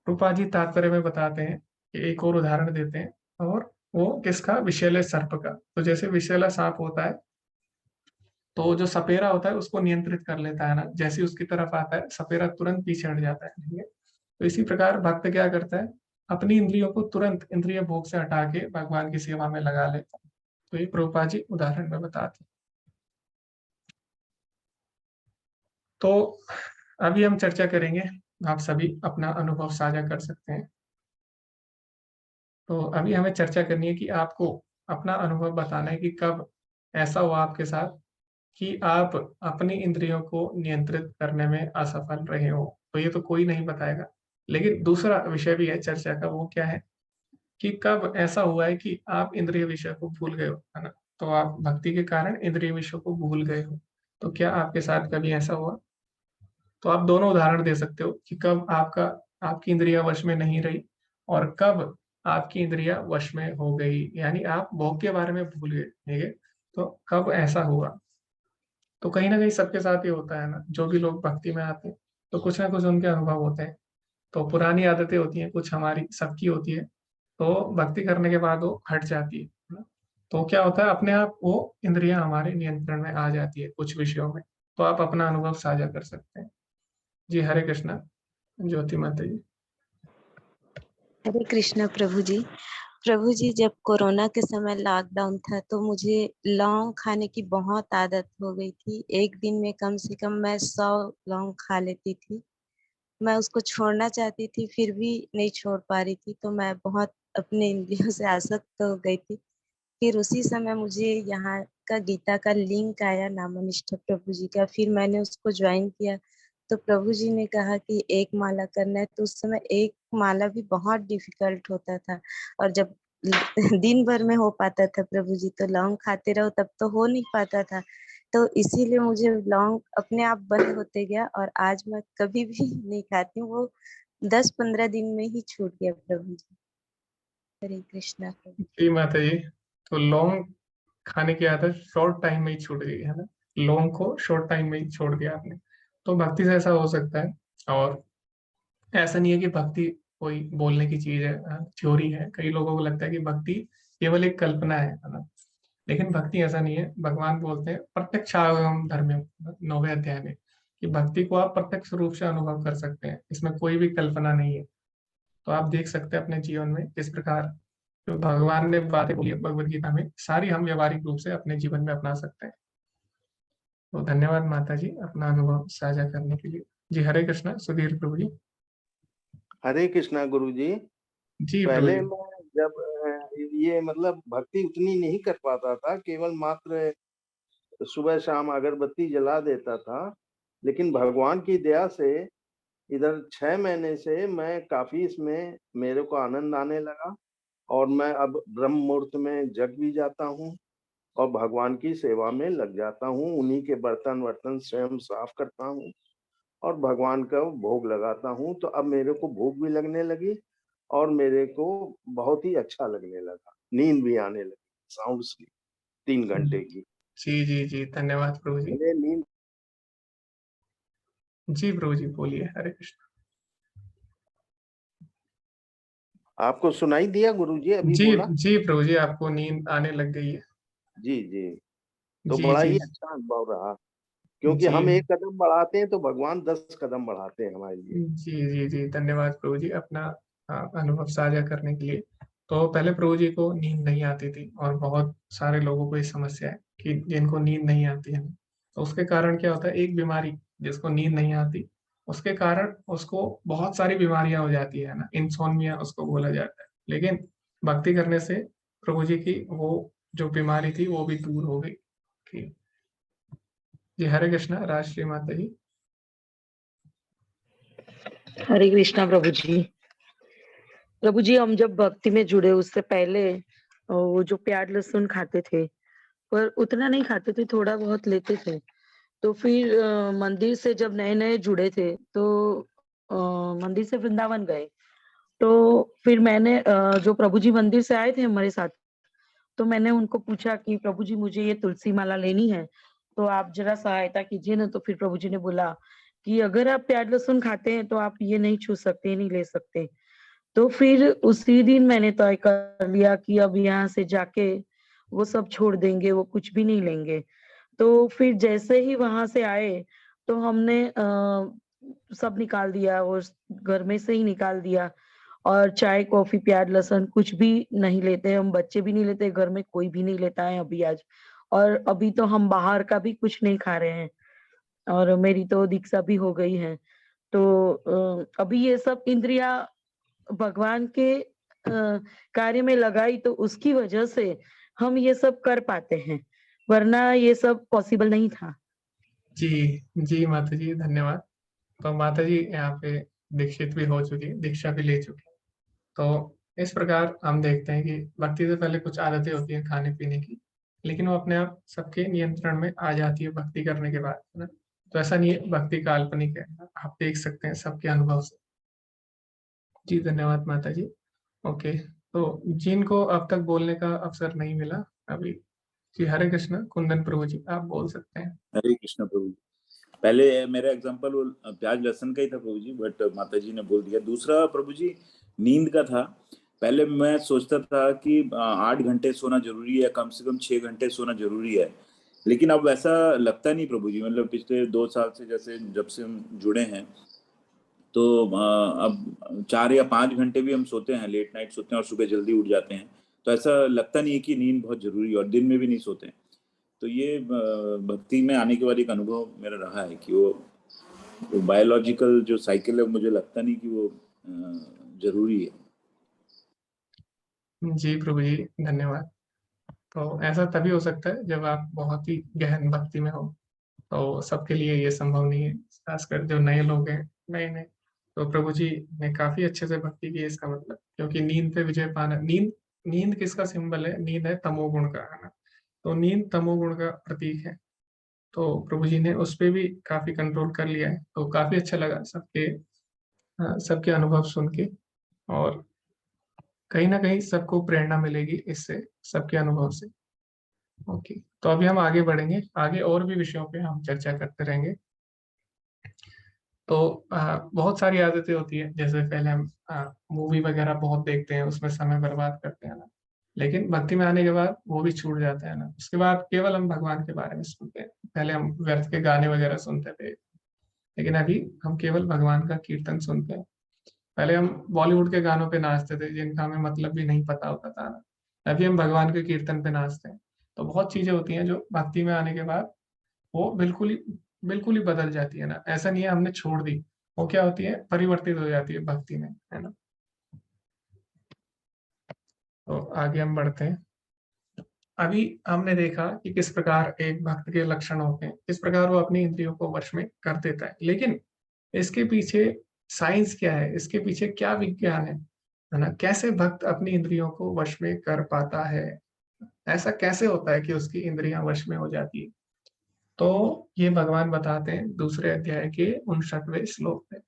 रूपा जी तात्पर्य में बताते हैं कि एक और उदाहरण देते हैं, और वो किसका, विषैले सर्प का। तो जैसे विषैला सांप होता है, तो जो सपेरा होता है उसको नियंत्रित कर लेता है ना, जैसे उसकी तरफ आता है सपेरा तुरंत पीछे हट जाता है, ठीक है। तो इसी प्रकार भक्त क्या करता है, अपनी इंद्रियों को तुरंत इंद्रिय भोग से हटा के भगवान की सेवा में लगा लेता है। तो ये प्रभुपाद जी उदाहरण में बताते हैं। तो अभी हम चर्चा करेंगे, आप सभी अपना अनुभव साझा कर सकते हैं। तो अभी हमें चर्चा करनी है कि आपको अपना अनुभव बताना है कि कब ऐसा हुआ आपके साथ कि आप अपनी इंद्रियों को नियंत्रित करने में असफल रहे हो। तो ये तो कोई नहीं बताएगा, लेकिन दूसरा विषय भी है चर्चा का, वो क्या है कि कब ऐसा हुआ है कि आप इंद्रिय विषय को भूल गए हो, है ना। तो आप भक्ति के कारण इंद्रिय विषय को भूल गए हो। तो क्या आपके साथ कभी ऐसा हुआ? तो आप दोनों उदाहरण दे सकते हो कि कब आपकी इंद्रिया वश में नहीं रही, और कब आपकी इंद्रिया वश में हो गई, यानी आप भोग के बारे में भूल गए, ठीक है। तो कब ऐसा हुआ? तो कहीं ना कहीं सबके साथ ये होता है ना, जो भी लोग भक्ति में आते हैं तो कुछ ना कुछ उनके अनुभव होते हैं। तो पुरानी आदतें होती हैं, कुछ हमारी सबकी होती है, तो भक्ति करने के बाद वो हट जाती है ना। तो क्या होता है, अपने आप वो इंद्रियां हमारे नियंत्रण में आ जाती है कुछ विषयों में। तो आप अपना अनुभव साझा कर सकते हैं। जी हरे कृष्णा। ज्योति माता जी। हरे कृष्णा प्रभु जी जब कोरोना के समय लॉकडाउन था तो मुझे लौंग खाने की बहुत आदत हो गई थी। एक दिन में कम से कम मैं 100 लौंग खा लेती थी। मैं उसको छोड़ना चाहती थी फिर भी नहीं छोड़ पा रही थी, तो मैं बहुत अपने इंद्रियों से आसक्त हो गई थी। फिर उसी समय मुझे यहाँ का गीता का लिंक आया नामनिष्ठ प्रभु जी का, फिर मैंने उसको ज्वाइन किया। तो प्रभु जी ने कहा कि एक माला करना है, तो उस समय एक माला भी बहुत डिफिकल्ट होता था, और जब दिन भर में हो पाता था प्रभु जी, तो लौंग खाते रहो तब तो हो नहीं पाता था। तो इसीलिए मुझे लौंग अपने आप बंद होते गया, और आज मैं कभी भी नहीं खाती हूँ। वो 10-15 दिन में ही छूट गया प्रभु जी। हरे कृष्णा प्रभु। जी माता जी, तो लौंग खाने की आदत शॉर्ट टाइम में ही छूट गई है ना, लौंग को शॉर्ट टाइम में ही छोड़ दिया आपने। तो भक्ति से ऐसा हो सकता है। और ऐसा नहीं है कि भक्ति कोई बोलने की चीज है, थ्योरी है। कई लोगों को लगता है कि भक्ति केवल एक कल्पना है ना। लेकिन भक्ति ऐसा नहीं है। भगवान बोलते हैं प्रत्यक्षावगम धर्म 9वें अध्याय में कि भक्ति को आप प्रत्यक्ष रूप से अनुभव कर सकते हैं, इसमें कोई भी कल्पना नहीं है। तो आप देख सकते हैं अपने जीवन में किस प्रकार जो भगवान ने बातें बोली है भगवद गीता में, सारी हम व्यवहारिक रूप से अपने जीवन में अपना सकते हैं। तो धन्यवाद माता जी अपना अनुभव साझा करने के लिए। जी हरे कृष्णा सुधीर प्रभु जी। हरे कृष्णा गुरु जी। जी प्रभु पहले जी। मैं जब ये मतलब भक्ति उतनी नहीं कर पाता था, केवल मात्र सुबह शाम अगरबत्ती जला देता था, लेकिन भगवान की दया से इधर 6 महीने से मैं काफी इसमें मेरे को आनंद आने लगा और मैं अब ब्रह्म मुहूर्त में जग भी जाता हूँ और भगवान की सेवा में लग जाता हूँ। उन्हीं के बर्तन वर्तन स्वयं साफ करता हूँ और भगवान का भोग लगाता हूँ। तो अब मेरे को भूख भी लगने लगी और मेरे को बहुत ही अच्छा लगने लगा, नींद भी आने लगी, साउंड स्लीप 3 घंटे की। जी जी जी धन्यवाद प्रभु जी। पहले नींद जी प्रभु जी बोलिए हरे कृष्ण। आपको सुनाई दिया गुरु जी अभी जी बोला? जी प्रभु जी आपको नींद आने लग गई है। जी जी। तो जी बड़ा जी ही अच्छा अनुभव रहा, क्योंकि जी हम 1 कदम बढ़ाते हैं तो भगवान 10 कदम बढ़ाते हैं हमारे लिए। जी जी जी धन्यवाद प्रभु जी अपना अनुभव साझा करने के लिए। तो पहले प्रभु जी को नींद नहीं आती थी और बहुत सारे लोगों को ये समस्या है कि जिनको नींद नहीं आती है, तो उसके कारण क्या होता है, एक बीमारी जिसको नींद नहीं आती उसके कारण उसको बहुत सारी बीमारियां हो जाती है ना, इंसोम्निया उसको बोला जाता है। लेकिन भक्ति करने से प्रभु जी की वो जो बीमारी थी वो भी दूर हो गई। ठीक। जी हरे कृष्णा राष्ट्रीय माता जी। हरे कृष्णा प्रभु जी। प्रभु जी हम जब भक्ति में जुड़े उससे पहले वो जो प्याज लहसुन खाते थे, पर उतना नहीं खाते थे, थोड़ा बहुत लेते थे। तो फिर मंदिर से जब नए नए जुड़े थे तो मंदिर से वृंदावन गए। तो फिर मैंने जो प्रभु जी मंदिर से आए थे हमारे साथ, तो मैंने उनको पूछा कि प्रभु जी मुझे ये तुलसी माला लेनी है, तो आप जरा सहायता कीजिए ना। तो फिर प्रभु जी ने बोला कि अगर आप प्याज लहसुन खाते हैं तो आप ये नहीं छू सकते, नहीं ले सकते। तो फिर उसी दिन मैंने तय कर लिया कि अब यहाँ से जाके वो सब छोड़ देंगे, वो कुछ भी नहीं लेंगे। तो फिर जैसे ही वहां से आए तो हमने सब निकाल दिया और घर में से ही निकाल दिया, और चाय कॉफी प्याज लहसुन कुछ भी नहीं लेते, हम बच्चे भी नहीं लेते, घर में कोई भी नहीं लेता है अभी आज। और अभी तो हम बाहर का भी कुछ नहीं खा रहे हैं, और मेरी तो दीक्षा भी हो गई है। तो अभी ये सब इंद्रिया भगवान के कार्य में लगाई, तो उसकी वजह से हम ये सब कर पाते हैं, वरना ये सब पॉसिबल नहीं था। जी जी माता जी धन्यवाद। तो माता जी यहाँ पे दीक्षित भी हो चुकी है, दीक्षा भी ले चुकी है। तो इस प्रकार हम देखते हैं कि भक्ति से पहले कुछ आदतें होती हैं खाने पीने की, लेकिन वो अपने आप सबके नियंत्रण में आ जाती है भक्ति करने के बाद, है ना। तो ऐसा नहीं है भक्ति काल्पनिक है, आप देख सकते हैं सबके अनुभव से। जी धन्यवाद माता जी। ओके, तो जिनको अब तक बोलने का अवसर नहीं मिला अभी, जी हरे कृष्ण कुंदन प्रभु जी आप बोल सकते हैं। हरे कृष्ण प्रभु जी। पहले मेरा एग्जांपल वो प्याज लहसुन का ही था प्रभु जी, बट माता जी ने बोल दिया। दूसरा प्रभु जी नींद का था। पहले मैं सोचता था कि 8 घंटे सोना जरूरी है, कम से कम 6 घंटे सोना जरूरी है, लेकिन अब ऐसा लगता नहीं प्रभु जी। मतलब पिछले 2 साल से जैसे जब से हम जुड़े हैं, तो अब 4 या 5 घंटे भी हम सोते हैं, लेट नाइट सोते हैं और सुबह जल्दी उठ जाते हैं। तो ऐसा लगता नहीं है कि नींद बहुत जरूरी है, और दिन में भी नहीं सोते हैं। तो ये भक्ति में आने के बाद एक अनुभव मेरा रहा है कि वो बायोलॉजिकल जो साइकिल है, मुझे लगता नहीं कि वो जरूरी है। जी प्रभु जी धन्यवाद। तो ऐसा तभी हो सकता है जब आप बहुत ही गहन भक्ति में हो, तो सबके लिए ये संभव नहीं है, खासकर जो नए लोग हैं, नए नए। तो प्रभु जी ने काफी अच्छे से भक्ति की है इसका मतलब, क्योंकि नींद पे विजय पाना। नींद नींद किसका सिंबल है? नींद है तमोगुण का, है ना। तो नींद तमोगुण का प्रतीक है। तो प्रभु जी ने उस पे भी काफी कंट्रोल कर लिया है। तो काफी अच्छा लगा सबके अनुभव सुन के, और कहीं ना कहीं सबको प्रेरणा मिलेगी इससे, सबके अनुभव से। ओके, तो अभी हम आगे बढ़ेंगे, आगे और भी विषयों पे हम चर्चा करते रहेंगे। तो बहुत सारी आदतें होती है, जैसे पहले हम मूवी वगैरह बहुत देखते हैं, उसमें समय बर्बाद करते हैं ना, लेकिन भक्ति में आने के बाद वो भी छूट जाता है ना। उसके बाद केवल हम भगवान के बारे में सुनते हैं। पहले हम व्यर्थ के गाने वगैरह सुनते थे, लेकिन अभी हम केवल भगवान का कीर्तन सुनते हैं। पहले हम बॉलीवुड के गानों पे नाचते थे जिनका हमें मतलब भी नहीं पता होता था ना, अभी हम भगवान के कीर्तन पे नाचते हैं। तो बहुत चीजें होती हैं जो भक्ति में आने के बाद वो बिल्कुल ही बदल जाती है ना, ऐसा नहीं है हमने छोड़ दी, वो क्या होती है, परिवर्तित हो जाती है भक्ति में, है ना। तो आगे हम बढ़ते हैं। अभी हमने देखा कि किस प्रकार एक भक्त के लक्षण होते हैं, किस प्रकार वो अपनी इंद्रियों को वश में कर देता है, लेकिन इसके पीछे साइंस क्या है, इसके पीछे क्या विज्ञान है ना, कैसे भक्त अपनी इंद्रियों को वश में कर पाता है, ऐसा कैसे होता है कि उसकी इंद्रियां वश में हो जाती है। तो ये भगवान बताते हैं दूसरे अध्याय के 59वें श्लोक में।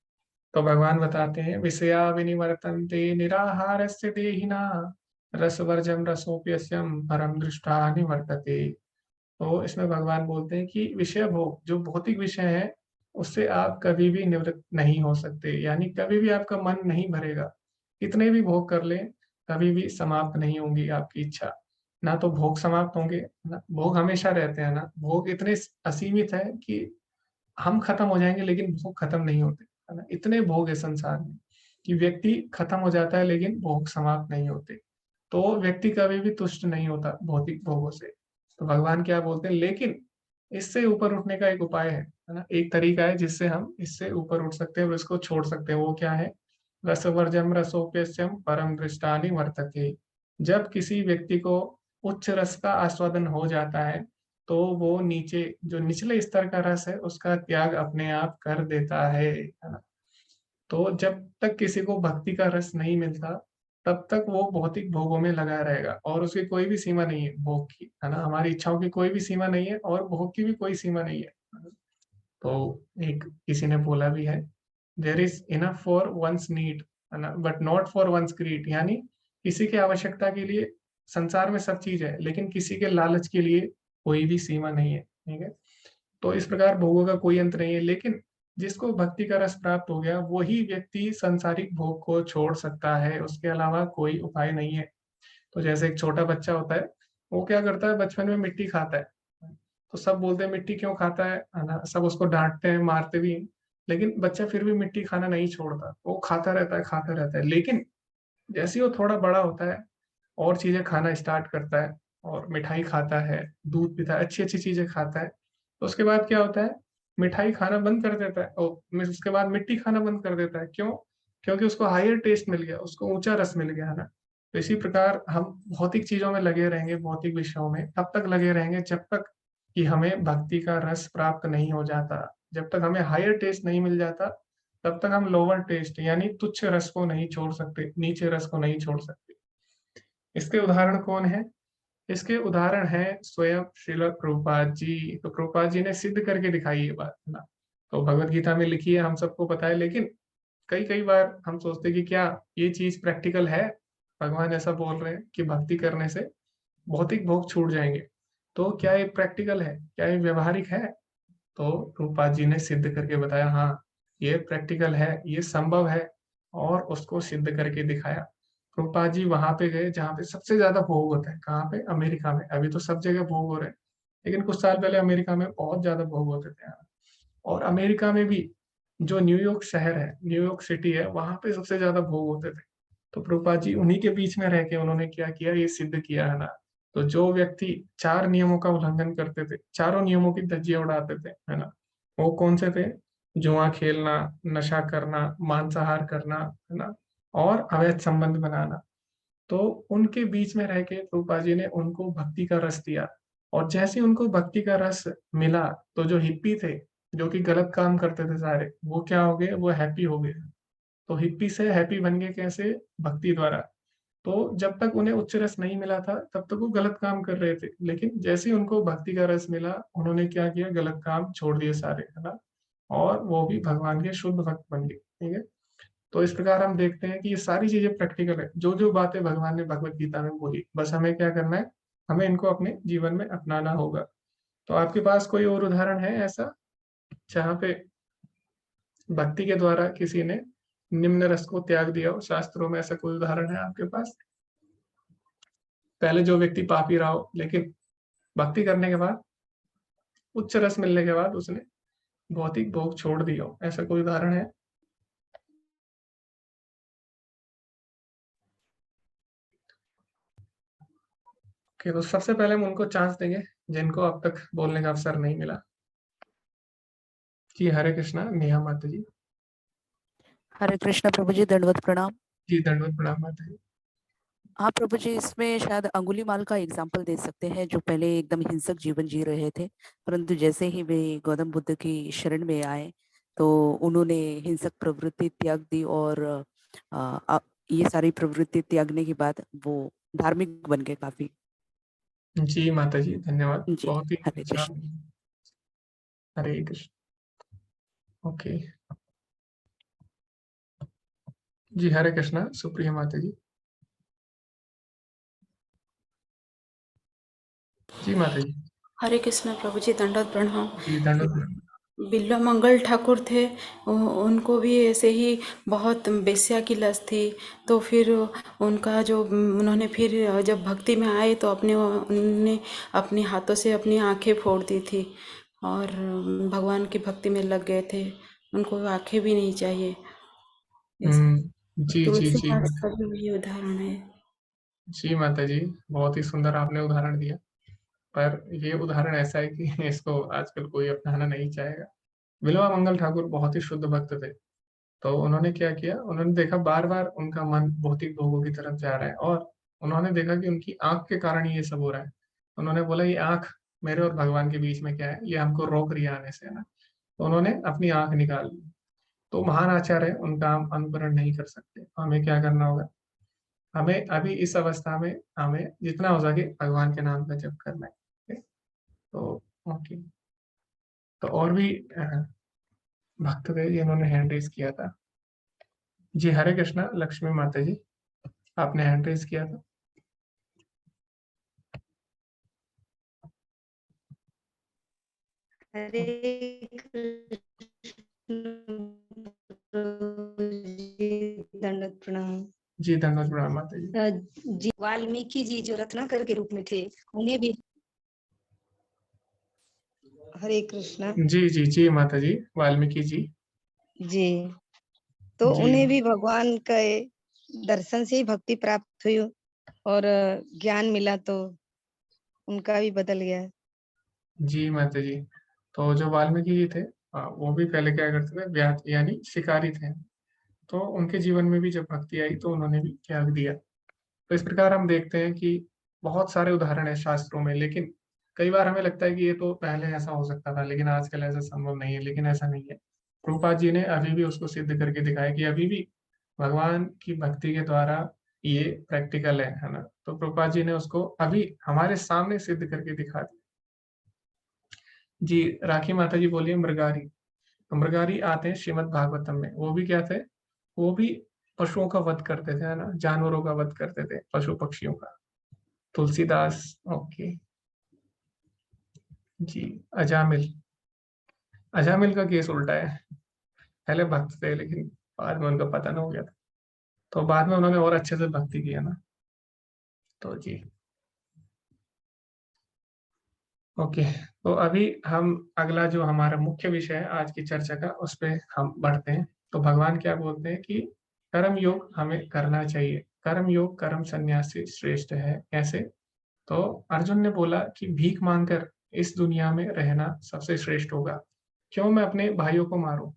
तो भगवान बताते हैं, विषया विनिवर्तन्ते निराहारस्य देहिना रसवर्जम रसोप्यस्यम परम दृष्टा निवर्तते। तो इसमें भगवान बोलते हैं कि विषय भोग, जो भौतिक विषय है, उससे आप कभी भी निवृत्त नहीं हो सकते, यानी कभी भी आपका मन नहीं भरेगा, कितने भी भोग कर लें कभी भी समाप्त नहीं होंगी आपकी इच्छा, ना तो भोग समाप्त होंगे ना, भोग हमेशा रहते हैं ना, भोग इतने असीमित है कि हम खत्म हो जाएंगे लेकिन भोग खत्म नहीं होते, है ना। इतने भोग है संसार में कि व्यक्ति खत्म हो जाता है लेकिन भोग समाप्त नहीं होते। तो व्यक्ति कभी भी तुष्ट नहीं होता भौतिक भोगों से। तो भगवान क्या बोलते हैं, लेकिन इससे ऊपर उठने का एक उपाय है ना, एक तरीका है जिससे हम इससे ऊपर उठ सकते हैं और इसको छोड़ सकते हैं। वो क्या है, रसवर्जम रसोप्यस्यम परम दृष्टानि वर्तते। जब किसी व्यक्ति को उच्च रस का आस्वादन हो जाता है तो वो नीचे जो निचले स्तर का रस है उसका त्याग अपने आप कर देता है ना। तो जब तक किसी को भक्ति का रस नहीं मिलता तब तक वो भौतिक भोगों में लगा रहेगा और उसकी कोई भी सीमा नहीं है भोग की, है ना। हमारी इच्छाओं की कोई भी सीमा नहीं है और भोग की भी कोई सीमा नहीं है। तो एक किसी ने बोला भी है, there is enough for one's need, है ना, but not for one's greed, यानी किसी की आवश्यकता के लिए संसार में सब चीज है लेकिन किसी के लालच के लिए कोई भी सीमा नहीं है, ठीक है। तो इस प्रकार भोगों का कोई अंत नहीं है, लेकिन जिसको भक्ति का रस प्राप्त हो गया वही व्यक्ति सांसारिक भोग को छोड़ सकता है, उसके अलावा कोई उपाय नहीं है। तो जैसे एक छोटा बच्चा होता है, वो क्या करता है, बचपन में मिट्टी खाता है, तो सब बोलते हैं मिट्टी क्यों खाता है ना, सब उसको डांटते हैं मारते भी हैं, लेकिन बच्चा फिर भी मिट्टी खाना नहीं छोड़ता, वो खाता रहता है। लेकिन जैसे ही वो थोड़ा बड़ा होता है और चीजें खाना स्टार्ट करता है और मिठाई खाता है, दूध पीता है, अच्छी अच्छी चीजें खाता है, तो उसके बाद क्या होता है, मिठाई खाना बंद कर देता है और उसके बाद मिट्टी खाना बंद कर देता है। क्यों? क्योंकि उसको हायर टेस्ट मिल गया, उसको ऊंचा रस मिल गया, है ना। तो इसी प्रकार हम भौतिक चीजों में लगे रहेंगे, भौतिक विषयों में तब तक लगे रहेंगे जब तक कि हमें भक्ति का रस प्राप्त नहीं हो जाता। जब तक हमें हायर टेस्ट नहीं मिल जाता तब तक हम लोअर टेस्ट यानी तुच्छ रस को नहीं छोड़ सकते, नीचे रस को नहीं छोड़ सकते। इसके उदाहरण कौन है? इसके उदाहरण है स्वयं श्रील प्रभुपाद जी। तो प्रभुपाद जी ने सिद्ध करके दिखाई ये बात, है ना। तो भगवत गीता में लिखी है, हम सबको पता है, लेकिन कई कई बार हम सोचते कि क्या ये चीज प्रैक्टिकल है। भगवान ऐसा बोल रहे हैं कि भक्ति करने से भौतिक भोग छूट जाएंगे, तो क्या ये प्रैक्टिकल है, क्या ये व्यवहारिक है? तो रूपा जी ने सिद्ध करके बताया, हाँ ये प्रैक्टिकल है, ये संभव है, और उसको सिद्ध करके दिखाया। रूपा जी वहां पे गए जहाँ पे सबसे ज्यादा भोग होता है, कहाँ पे, अमेरिका में। अभी तो सब जगह भोग हो रहे हैं, लेकिन कुछ साल पहले अमेरिका में बहुत ज्यादा भोग होते थे यहाँ। और अमेरिका में भी जो न्यूयॉर्क शहर है, न्यूयॉर्क सिटी है, वहां पे सबसे ज्यादा भोग होते थे। तो प्रभुपाद जी उन्हीं के बीच में रह के उन्होंने क्या किया, ये सिद्ध किया, है ना। तो जो व्यक्ति 4 नियमों का उल्लंघन करते थे, चारों नियमों की धज्जियां उड़ाते थे, है ना, वो कौन से थे? जुआ खेलना, नशा करना, मांसाहार करना, है ना, और अवैध संबंध बनाना। तो उनके बीच में रह के प्रभुपाद जी ने उनको भक्ति का रस दिया। और जैसे ही उनको भक्ति का रस मिला तो जो हिप्पी थे, जो कि गलत काम करते थे सारे, वो क्या हो गए, वो हैप्पी हो गए। तो हिप्पी से हैप्पी बन गए कैसे? भक्ति द्वारा। तो जब तक उन्हें उच्च रस नहीं मिला था तब तक वो गलत काम कर रहे थे, लेकिन जैसे ही उनको भक्ति का रस मिला उन्होंने क्या किया, गलत काम छोड़ दिए सारे, है ना, और वो भी भगवान के शुद्ध भक्त बन गए, ठीक है। तो इस प्रकार हम देखते हैं कि ये सारी चीजें प्रैक्टिकल है, जो जो बातें भगवान ने भगवत गीता में बोली, बस हमें क्या करना है, हमें इनको अपने जीवन में अपनाना होगा। तो आपके पास कोई और उदाहरण है ऐसा जहाँ पे भक्ति के द्वारा किसी ने निम्न रस को त्याग दिया हो? शास्त्रों में ऐसा कोई उदाहरण है आपके पास? पहले जो व्यक्ति पापी रहा हो लेकिन भक्ति करने के बाद, उच्च रस मिलने के बाद उसने भौतिक भोग छोड़ दिया हो, ऐसा कोई उदाहरण है? ओके, तो सबसे पहले हम उनको चांस देंगे जिनको अब तक बोलने का अवसर नहीं मिला। जी हरे कृष्णा, नेहा माता जी। हरे कृष्ण प्रभु जी, दंडवत प्रणाम। जी दंडवत प्रणाम माता जी। हाँ प्रभु जी, इसमें शायद अंगुलीमाल का एग्जाम्पल दे सकते हैं, जो पहले एकदम हिंसक जीवन जी रहे थे, परंतु जैसे ही वे गौतम बुद्ध की शरण में आए तो उन्होंने हिंसक प्रवृत्ति त्याग दी और ये सारी प्रवृत्ति त्यागने के बाद वो धार्मिक बन गए काफी। जी माता जी, धन्यवाद, जी बहुत ही हरे अच्छा। कृष्ण। हरे कृष्ण। ओके, जी हरे कृष्णा, सुप्रिया माता जी। जी माता जी। हरे कृष्ण प्रभु जी, दंडवत प्रणाम। जी दंडवत प्रणाम। बिल्वा मंगल ठाकुर थे, उनको भी ऐसे ही बहुत बेश्या की लत थी, तो फिर उनका जो उन्होंने फिर जब भक्ति में आए तो उन्होंने अपने हाथों से अपनी आंखें फोड़ दी थी और भगवान की भक्ति में लग गए थे। उनको आंखें भी नहीं चाहिए। जी जी जी तुलसीदास का भी ये उदाहरण है। जी माता जी, बहुत ही सुंदर आपने उदाहरण दिया, पर ये उदाहरण ऐसा है कि इसको आजकल कोई अपनाना नहीं चाहेगा। बिल्वा मंगल ठाकुर बहुत ही शुद्ध भक्त थे, तो उन्होंने क्या किया, उन्होंने देखा बार बार उनका मन भौतिक भोगों की तरफ जा रहा है और उन्होंने देखा कि उनकी आंख के कारण ये सब हो रहा है। उन्होंने बोला ये आंख मेरे और भगवान के बीच में क्या है, ये हमको रोक रही है आने से, है ना। तो उन्होंने अपनी आंख निकाल ली। तो महान आचार्य, उनका हम अनुकरण नहीं कर सकते, तो हमें क्या करना होगा, हमें अभी इस अवस्था में हमें जितना हो सके भगवान के नाम का जप करना है। ठीक है? तो ओके, तो और भी भक्त थे जिन्होंने हैंड रेज किया था। जी हरे कृष्णा, लक्ष्मी माता जी, आपने हैंड रेज किया था। हरे कृष्ण प्रभु जी, दंडवत प्रणाम। जी धन्यवाद प्रणाम माता जी। जी वाल्मीकि जी जो रत्नाकर के रूप में थे, उन्हें भी हरे कृष्णा। जी जी जी माता जी, वाल्मीकि जी। जी, तो जी उन्हें भी भगवान के दर्शन से ही भक्ति प्राप्त हुई और ज्ञान मिला, तो उनका भी बदल गया। जी माता जी, तो जो वाल्मीकि जी थे, वो भी पहले क्या करते थे, यानी शिकारी थे। तो उनके जीवन में भी जब भक्ति आई तो उन्होंने भी त्याग दिया। तो इस प्रकार हम देखते हैं कि बहुत सारे उदाहरण है शास्त्रों में, लेकिन कई बार हमें लगता है कि ये तो पहले ऐसा हो सकता था, लेकिन आजकल ऐसा संभव नहीं है, लेकिन ऐसा नहीं है। प्रभुपाद जी ने अभी भी उसको सिद्ध करके दिखाया कि अभी भी भगवान की भक्ति के द्वारा ये प्रैक्टिकल है ना। तो प्रभुपाद जी ने उसको अभी हमारे सामने सिद्ध करके दिखा दिया। जी राखी माता जी बोलिए मृगारी। तो मृगारी आते हैं श्रीमद् भागवतम में, वो भी क्या थे, वो भी पशुओं का वध करते थे, है ना, जानवरों का वध करते थे, पशु पक्षियों का। तुलसीदास, ओके। जी अजामिल, अजामिल का केस उल्टा है, पहले भक्त थे लेकिन बाद में उनका पतन हो गया था, तो बाद में उन्होंने और अच्छे से भक्ति किया ना। तो जी ओके, तो अभी हम अगला जो हमारा मुख्य विषय है आज की चर्चा का, उस पर हम बढ़ते हैं। तो भगवान क्या बोलते हैं कि कर्म योग हमें करना चाहिए, कर्म योग कर्म संन्यास से श्रेष्ठ है। कैसे? तो अर्जुन ने बोला कि भीख मांगकर इस दुनिया में रहना सबसे श्रेष्ठ होगा, क्यों मैं अपने भाइयों को मारूं,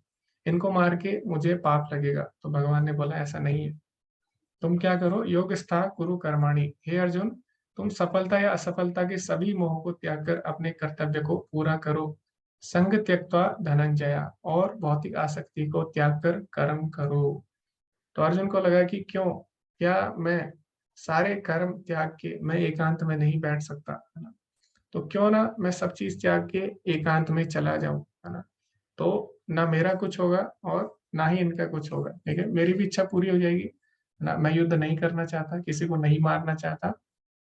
इनको मार के मुझे पाप लगेगा। तो भगवान ने बोला ऐसा नहीं है, तुम क्या करो, योग स्था कुरु कर्माणि। हे अर्जुन, तुम सफलता या असफलता के सभी मोह को त्याग कर अपने कर्तव्य को पूरा करो। संग त्यक्त्वा धनंजया, और भौतिक आसक्ति को त्याग कर कर्म करो। तो अर्जुन को लगा कि क्यों, क्या मैं सारे कर्म त्याग के मैं एकांत में नहीं बैठ सकता, है ना। तो क्यों ना मैं सब चीज त्याग के एकांत में चला जाऊं, है ना। तो ना मेरा कुछ होगा और ना ही इनका कुछ होगा, ठीक है, मेरी भी इच्छा पूरी हो जाएगी ना। मैं युद्ध नहीं करना चाहता, किसी को नहीं मारना चाहता,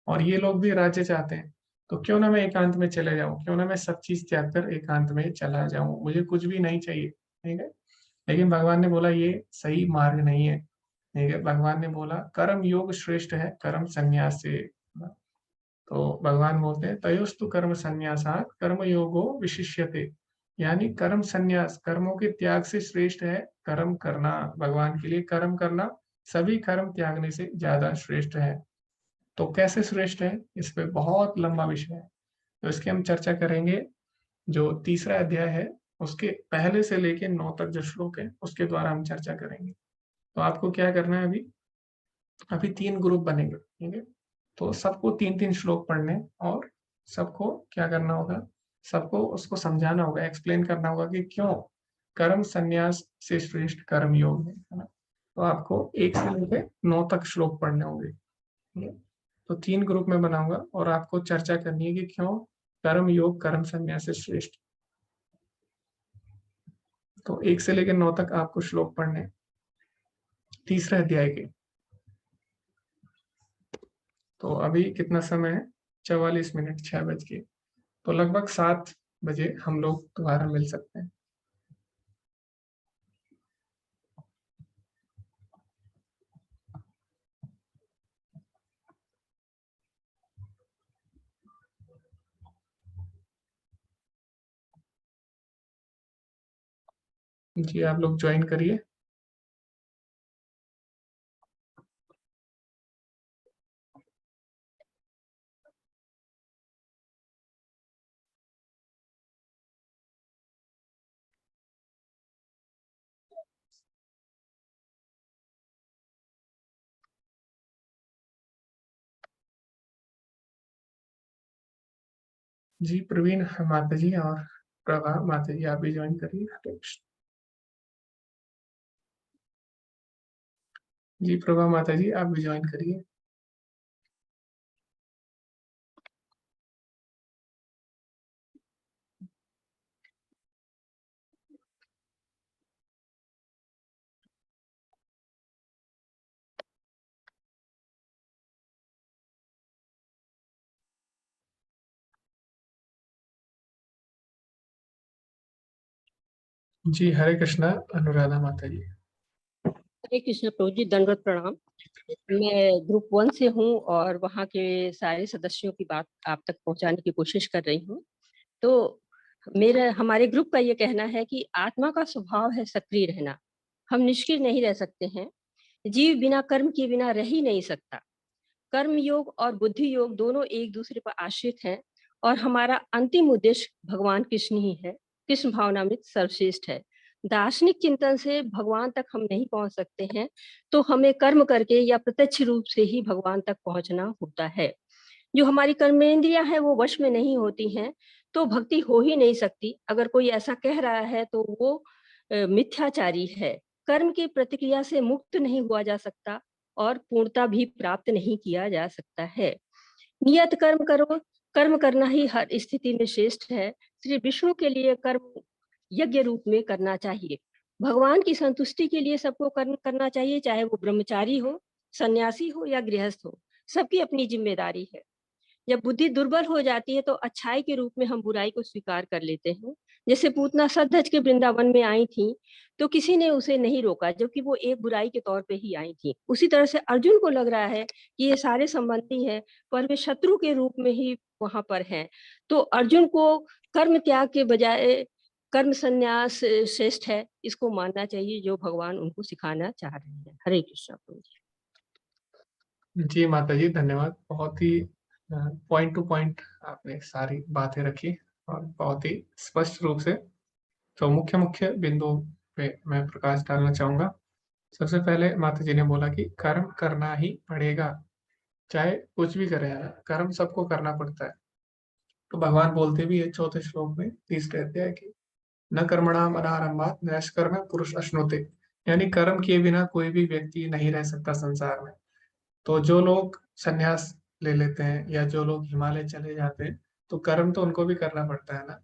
और ये लोग भी राज्य चाहते हैं। तो क्यों ना मैं एकांत में चले जाऊं, क्यों ना मैं सब चीज त्याग कर एकांत में चला जाऊं, मुझे कुछ भी नहीं चाहिए, ठीक है। लेकिन भगवान ने बोला ये सही मार्ग नहीं है, ठीक है। भगवान ने बोला कर्म योग श्रेष्ठ है कर्म संन्यास से। तो भगवान बोलते हैं तयोस्तु कर्म संन्यासात् कर्म योगो विशिष्यते, यानी कर्म संन्यास कर्मों के त्याग से श्रेष्ठ है कर्म करना। भगवान के लिए कर्म करना सभी कर्म त्यागने से ज्यादा श्रेष्ठ है। तो कैसे श्रेष्ठ है, इस पे बहुत लंबा विषय है, तो इसकी हम चर्चा करेंगे। जो तीसरा अध्याय है उसके पहले से लेके 9 तक जो श्लोक है उसके द्वारा हम चर्चा करेंगे। तो आपको क्या करना है, अभी 3 ग्रुप बनेंगे, ठीक है। तो सबको 3-3 श्लोक पढ़ने और सबको क्या करना होगा, सबको उसको समझाना होगा, एक्सप्लेन करना होगा कि क्यों कर्म संन्यास से श्रेष्ठ कर्म योग है ना। तो आपको 1 से लेकर 9 तक श्लोक पढ़ने होंगे, ठीक है। तो 3 ग्रुप में बनाऊंगा और आपको चर्चा करनी है कि क्यों कर्म योग कर्म संन्यास से श्रेष्ठ। तो 1 से लेकर 9 तक आपको श्लोक पढ़ने तीसरे अध्याय के। तो अभी कितना समय है, 44 मिनट, 6 बज के। तो लगभग 7 बजे हम लोग दोबारा मिल सकते हैं। जी आप लोग ज्वाइन करिए। जी प्रवीण माता जी और प्रभा माता जी आप भी ज्वाइन करिए। हरे कृष्ण। जी प्रभा माता जी आप भी ज्वाइन करिए। जी हरे कृष्णा अनुराधा माता जी। हरे कृष्ण प्रभु जी, दंडवत प्रणाम। मैं ग्रुप 1 से हूँ और वहाँ के सारे सदस्यों की बात आप तक पहुँचाने की कोशिश कर रही हूँ। तो हमारे ग्रुप का ये कहना है कि आत्मा का स्वभाव है सक्रिय रहना। हम निष्क्रिय नहीं रह सकते हैं। जीव बिना कर्म के बिना रह ही नहीं सकता। कर्म योग और बुद्धि योग दोनों एक दूसरे पर आश्रित हैं और हमारा अंतिम उद्देश्य भगवान कृष्ण ही है। कृष्ण भावनामृत सर्वश्रेष्ठ है। दार्शनिक चिंतन से भगवान तक हम नहीं पहुंच सकते हैं, तो हमें कर्म करके या प्रत्यक्ष रूप से ही भगवान तक पहुंचना होता है। जो हमारी कर्मेंद्रियां हैं वो वश में नहीं होती हैं, तो भक्ति हो ही नहीं सकती। अगर कोई ऐसा कह रहा है तो वो मिथ्याचारी है। कर्म की प्रतिक्रिया से मुक्त नहीं हुआ जा सकता और पूर्णता भी प्राप्त नहीं किया जा सकता है। नियत कर्म करो, कर्म करना ही हर स्थिति में श्रेष्ठ है। श्री विष्णु के लिए कर्म यज्ञ रूप में करना चाहिए। भगवान की संतुष्टि के लिए सबको कर्म करना चाहिए, चाहे वो ब्रह्मचारी हो, सन्यासी हो या गृहस्थ हो। सबकी अपनी जिम्मेदारी है। जब बुद्धि दुर्बल हो जाती है तो अच्छाई के रूप में हम बुराई को स्वीकार कर लेते हैं। जैसे पूतना सज-धज के वृंदावन में आई थी तो किसी ने उसे नहीं रोका, जबकि वो एक बुराई के तौर पे ही आई थी। उसी तरह से अर्जुन को लग रहा है कि ये सारे संबंधी हैं, पर वे शत्रु के रूप में ही वहां पर हैं। तो अर्जुन को कर्म त्याग के बजाय कर्म संन्यास श्रेष्ठ है, इसको मानना चाहिए, जो भगवान उनको सिखाना चाह रहे हैं। हरे कृष्ण प्रभु जी। जी माता जी धन्यवाद। बहुत ही पॉइंट टू पॉइंट आपने सारी बातें रखी और बहुत ही स्पष्ट रूप से। तो मुख्य मुख्य बिंदुओं पे मैं प्रकाश डालना चाहूंगा। सबसे पहले माता जी ने बोला कि कर्म करना ही पड़ेगा, चाहे कुछ भी करें, कर्म सबको करना पड़ता है। तो भगवान बोलते भी है 4थे श्लोक में 30 अध्याय की, न कर्मणाम अनारंभात नैष्कर्म पुरुष अश्नुते, यानी कर्म किए बिना कोई भी व्यक्ति नहीं रह सकता संसार में। तो जो लोग संन्यास ले लेते हैं या जो लोग हिमालय चले जाते हैं, तो कर्म तो उनको भी करना पड़ता है ना।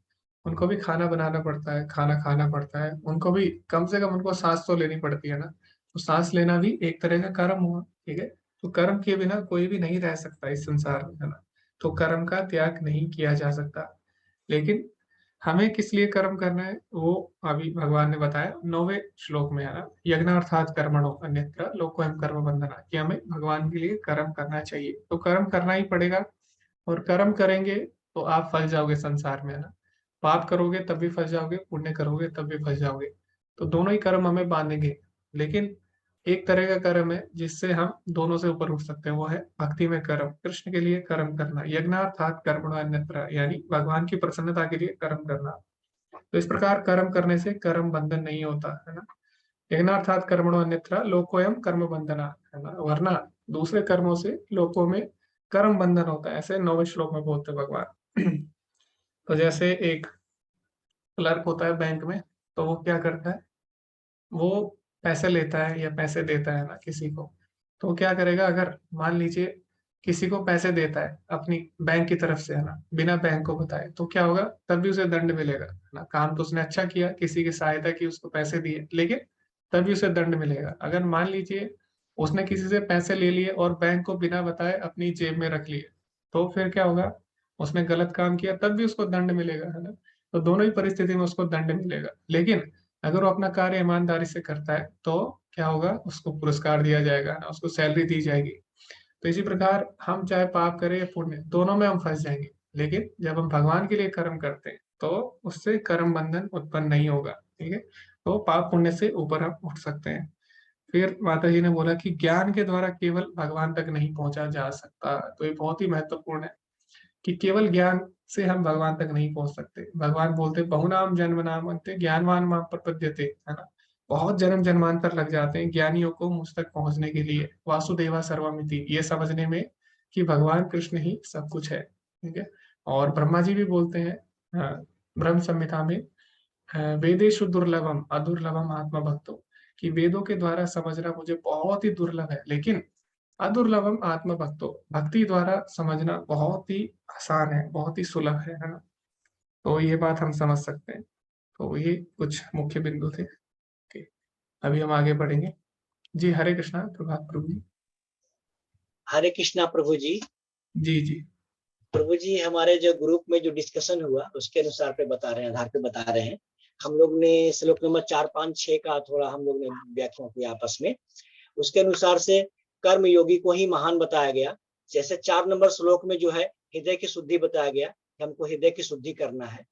उनको भी खाना बनाना पड़ता है, खाना खाना पड़ता है, उनको भी कम से कम उनको सांस तो लेनी पड़ती है ना। तो सांस लेना भी एक तरह का कर्म हुआ, ठीक है। तो कर्म किए बिना कोई भी नहीं रह सकता इस संसार में, है ना। तो कर्म का त्याग नहीं किया जा सकता। लेकिन हमें किस लिए कर्म करना है वो अभी भगवान ने बताया 9वें श्लोक में, है ना। यज्ञार्थात् कर्मणो अन्यत्र लोकोऽयं कर्म बंधना, कि हमें भगवान के लिए कर्म करना चाहिए। तो कर्म करना ही पड़ेगा और कर्म करेंगे तो आप फंस जाओगे संसार में, है ना। पाप करोगे तब भी फंस जाओगे, पुण्य करोगे तब भी फंस जाओगे। तो दोनों ही कर्म हमें बांधेंगे। लेकिन एक तरह का कर्म है जिससे हम दोनों से ऊपर उठ सकते हैं, वो है भक्ति में कर्म, कृष्ण के लिए कर्म करना, यज्ञार्थात कर्मणो अन्यत्र, यानी भगवान की प्रसन्नता के लिए कर्म करना। तो इस प्रकार कर्म करने से कर्म बंधन नहीं होता है ना। यज्ञार्थात कर्मणो अन्यत्र लोकोयम कर्म बंधना, है ना, वरना दूसरे कर्मों से लोकों में कर्म बंधन होता है, ऐसे 9वें श्लोक में बोलते हैं भगवान। तो जैसे एक क्लर्क होता है बैंक में, तो वो क्या करता है, वो पैसे लेता है या पैसे देता है ना किसी को, तो वो क्या करेगा, अगर मान लीजिए किसी को पैसे देता है अपनी बैंक की तरफ से, है ना, बिना बैंक को बताए, तो क्या होगा, तब भी उसे दंड मिलेगा, है ना। काम तो उसने अच्छा किया, किसी की सहायता की, उसको पैसे दिए, लेकिन तब भी उसे दंड मिलेगा। अगर मान लीजिए उसने किसी से पैसे ले लिए और बैंक को बिना बताए अपनी जेब में रख लिए, तो फिर क्या होगा, उसने गलत काम किया, तब भी उसको दंड मिलेगा, है ना। तो दोनों ही परिस्थिति में उसको दंड मिलेगा। लेकिन अगर वो अपना कार्य ईमानदारी से करता है तो क्या होगा, उसको पुरस्कार दिया जाएगा ना, उसको सैलरी दी जाएगी। तो इसी प्रकार हम चाहे पाप करें या पुण्य, दोनों में हम फंस जाएंगे। लेकिन जब हम भगवान के लिए कर्म करते हैं तो उससे कर्म बंधन उत्पन्न नहीं होगा, ठीक है। तो पाप पुण्य से ऊपर हम उठ सकते हैं। फिर माता जी ने बोला कि ज्ञान के द्वारा केवल भगवान तक नहीं पहुंचा जा सकता। तो ये बहुत ही महत्वपूर्ण है कि केवल ज्ञान से हम भगवान तक नहीं पहुंच सकते। भगवान बोलते बहुनाम जन्म नाम अंते ज्ञानवान माम प्रपद्यते, है ना। बहुत जन्म जन्मांतर लग जाते हैं ज्ञानियों को मुझ तक पहुंचने के लिए, वासुदेवा सर्वमिति, ये समझने में कि भगवान कृष्ण ही सब कुछ है, ठीक है। और ब्रह्मा जी भी बोलते हैं ब्रह्म संहिता में, वेदेषु दुर्लभम अदुर्लभम आत्मा भक्तो, कि वेदों के द्वारा समझना मुझे बहुत ही दुर्लभ है, लेकिन अदुर्लभम आत्म भक्तो, भक्ति द्वारा समझना बहुत ही आसान है, बहुत ही सुलभ है ना। तो ये बात हम समझ सकते हैं। तो ये कुछ मुख्य बिंदु थे। ओके, अभी हम आगे बढ़ेंगे। जी हरे कृष्णा, प्रभात प्रभु जी। हरे कृष्णा प्रभु जी। जी जी प्रभु जी, हमारे जो ग्रुप में जो डिस्कशन हुआ उसके अनुसार पे बता रहे हैं, आधार पे बता रहे हैं। हम लोग ने श्लोक नंबर 4, 5, 6 का थोड़ा हम लोग ने व्याख्या किया आपस में। उसके अनुसार से कर्म योगी को ही महान बताया गया। जैसे 4 नंबर श्लोक में जो है हृदय की शुद्धि बताया गया, हमको हृदय की शुद्धि करना है।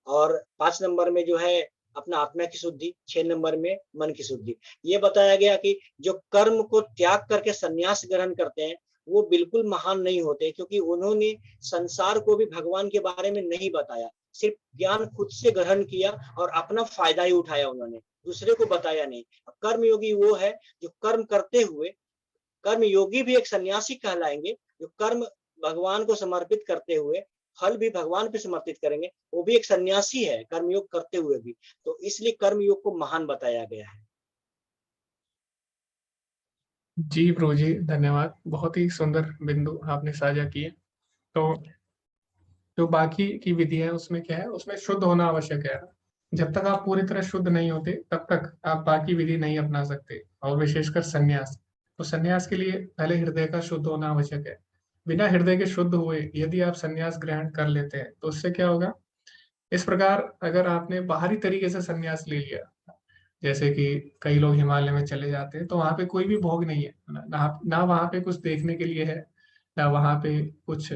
और 5 नंबर में जो है अपना आत्मा की शुद्धि, 6 नंबर में मन की शुद्धि। ये बताया गया कि जो कर्म को त्याग करके संन्यास ग्रहण करते हैं वो बिल्कुल महान नहीं होते, क्योंकि उन्होंने संसार को भी भगवान के बारे में नहीं बताया, सिर्फ ज्ञान खुद से ग्रहण किया और अपना फायदा ही उठाया, उन्होंने दूसरे को बताया नहीं। कर्म योगी वो है जो कर्म करते हुए, कर्म योगी भी एक सन्यासी कहलाएंगे जो कर्म भगवान को समर्पित करते हुए फल भी भगवान पे समर्पित करेंगे, वो भी एक सन्यासी है कर्मयोग करते हुए भी। तो इसलिए कर्मयोग को महान बताया गया है। जी प्रभु जी, धन्यवाद। बहुत ही सुंदर बिंदु आपने साझा किए। तो जो बाकी की विधि है उसमें क्या है, उसमें शुद्ध होना आवश्यक है। जब तक आप पूरी तरह शुद्ध नहीं होते तब तक आप बाकी विधि नहीं अपना सकते, और विशेषकर संन्यास। तो संन्यास के लिए पहले हृदय का शुद्ध होना आवश्यक है। बिना हृदय के शुद्ध हुए यदि आप संन्यास ग्रहण कर लेते हैं तो उससे क्या होगा, इस प्रकार अगर आपने बाहरी तरीके से संन्यास ले लिया, जैसे कि कई लोग हिमालय में चले जाते हैं तो वहां पे कोई भी भोग नहीं है ना वहां पे कुछ देखने के लिए है, ना वहां पे कुछ,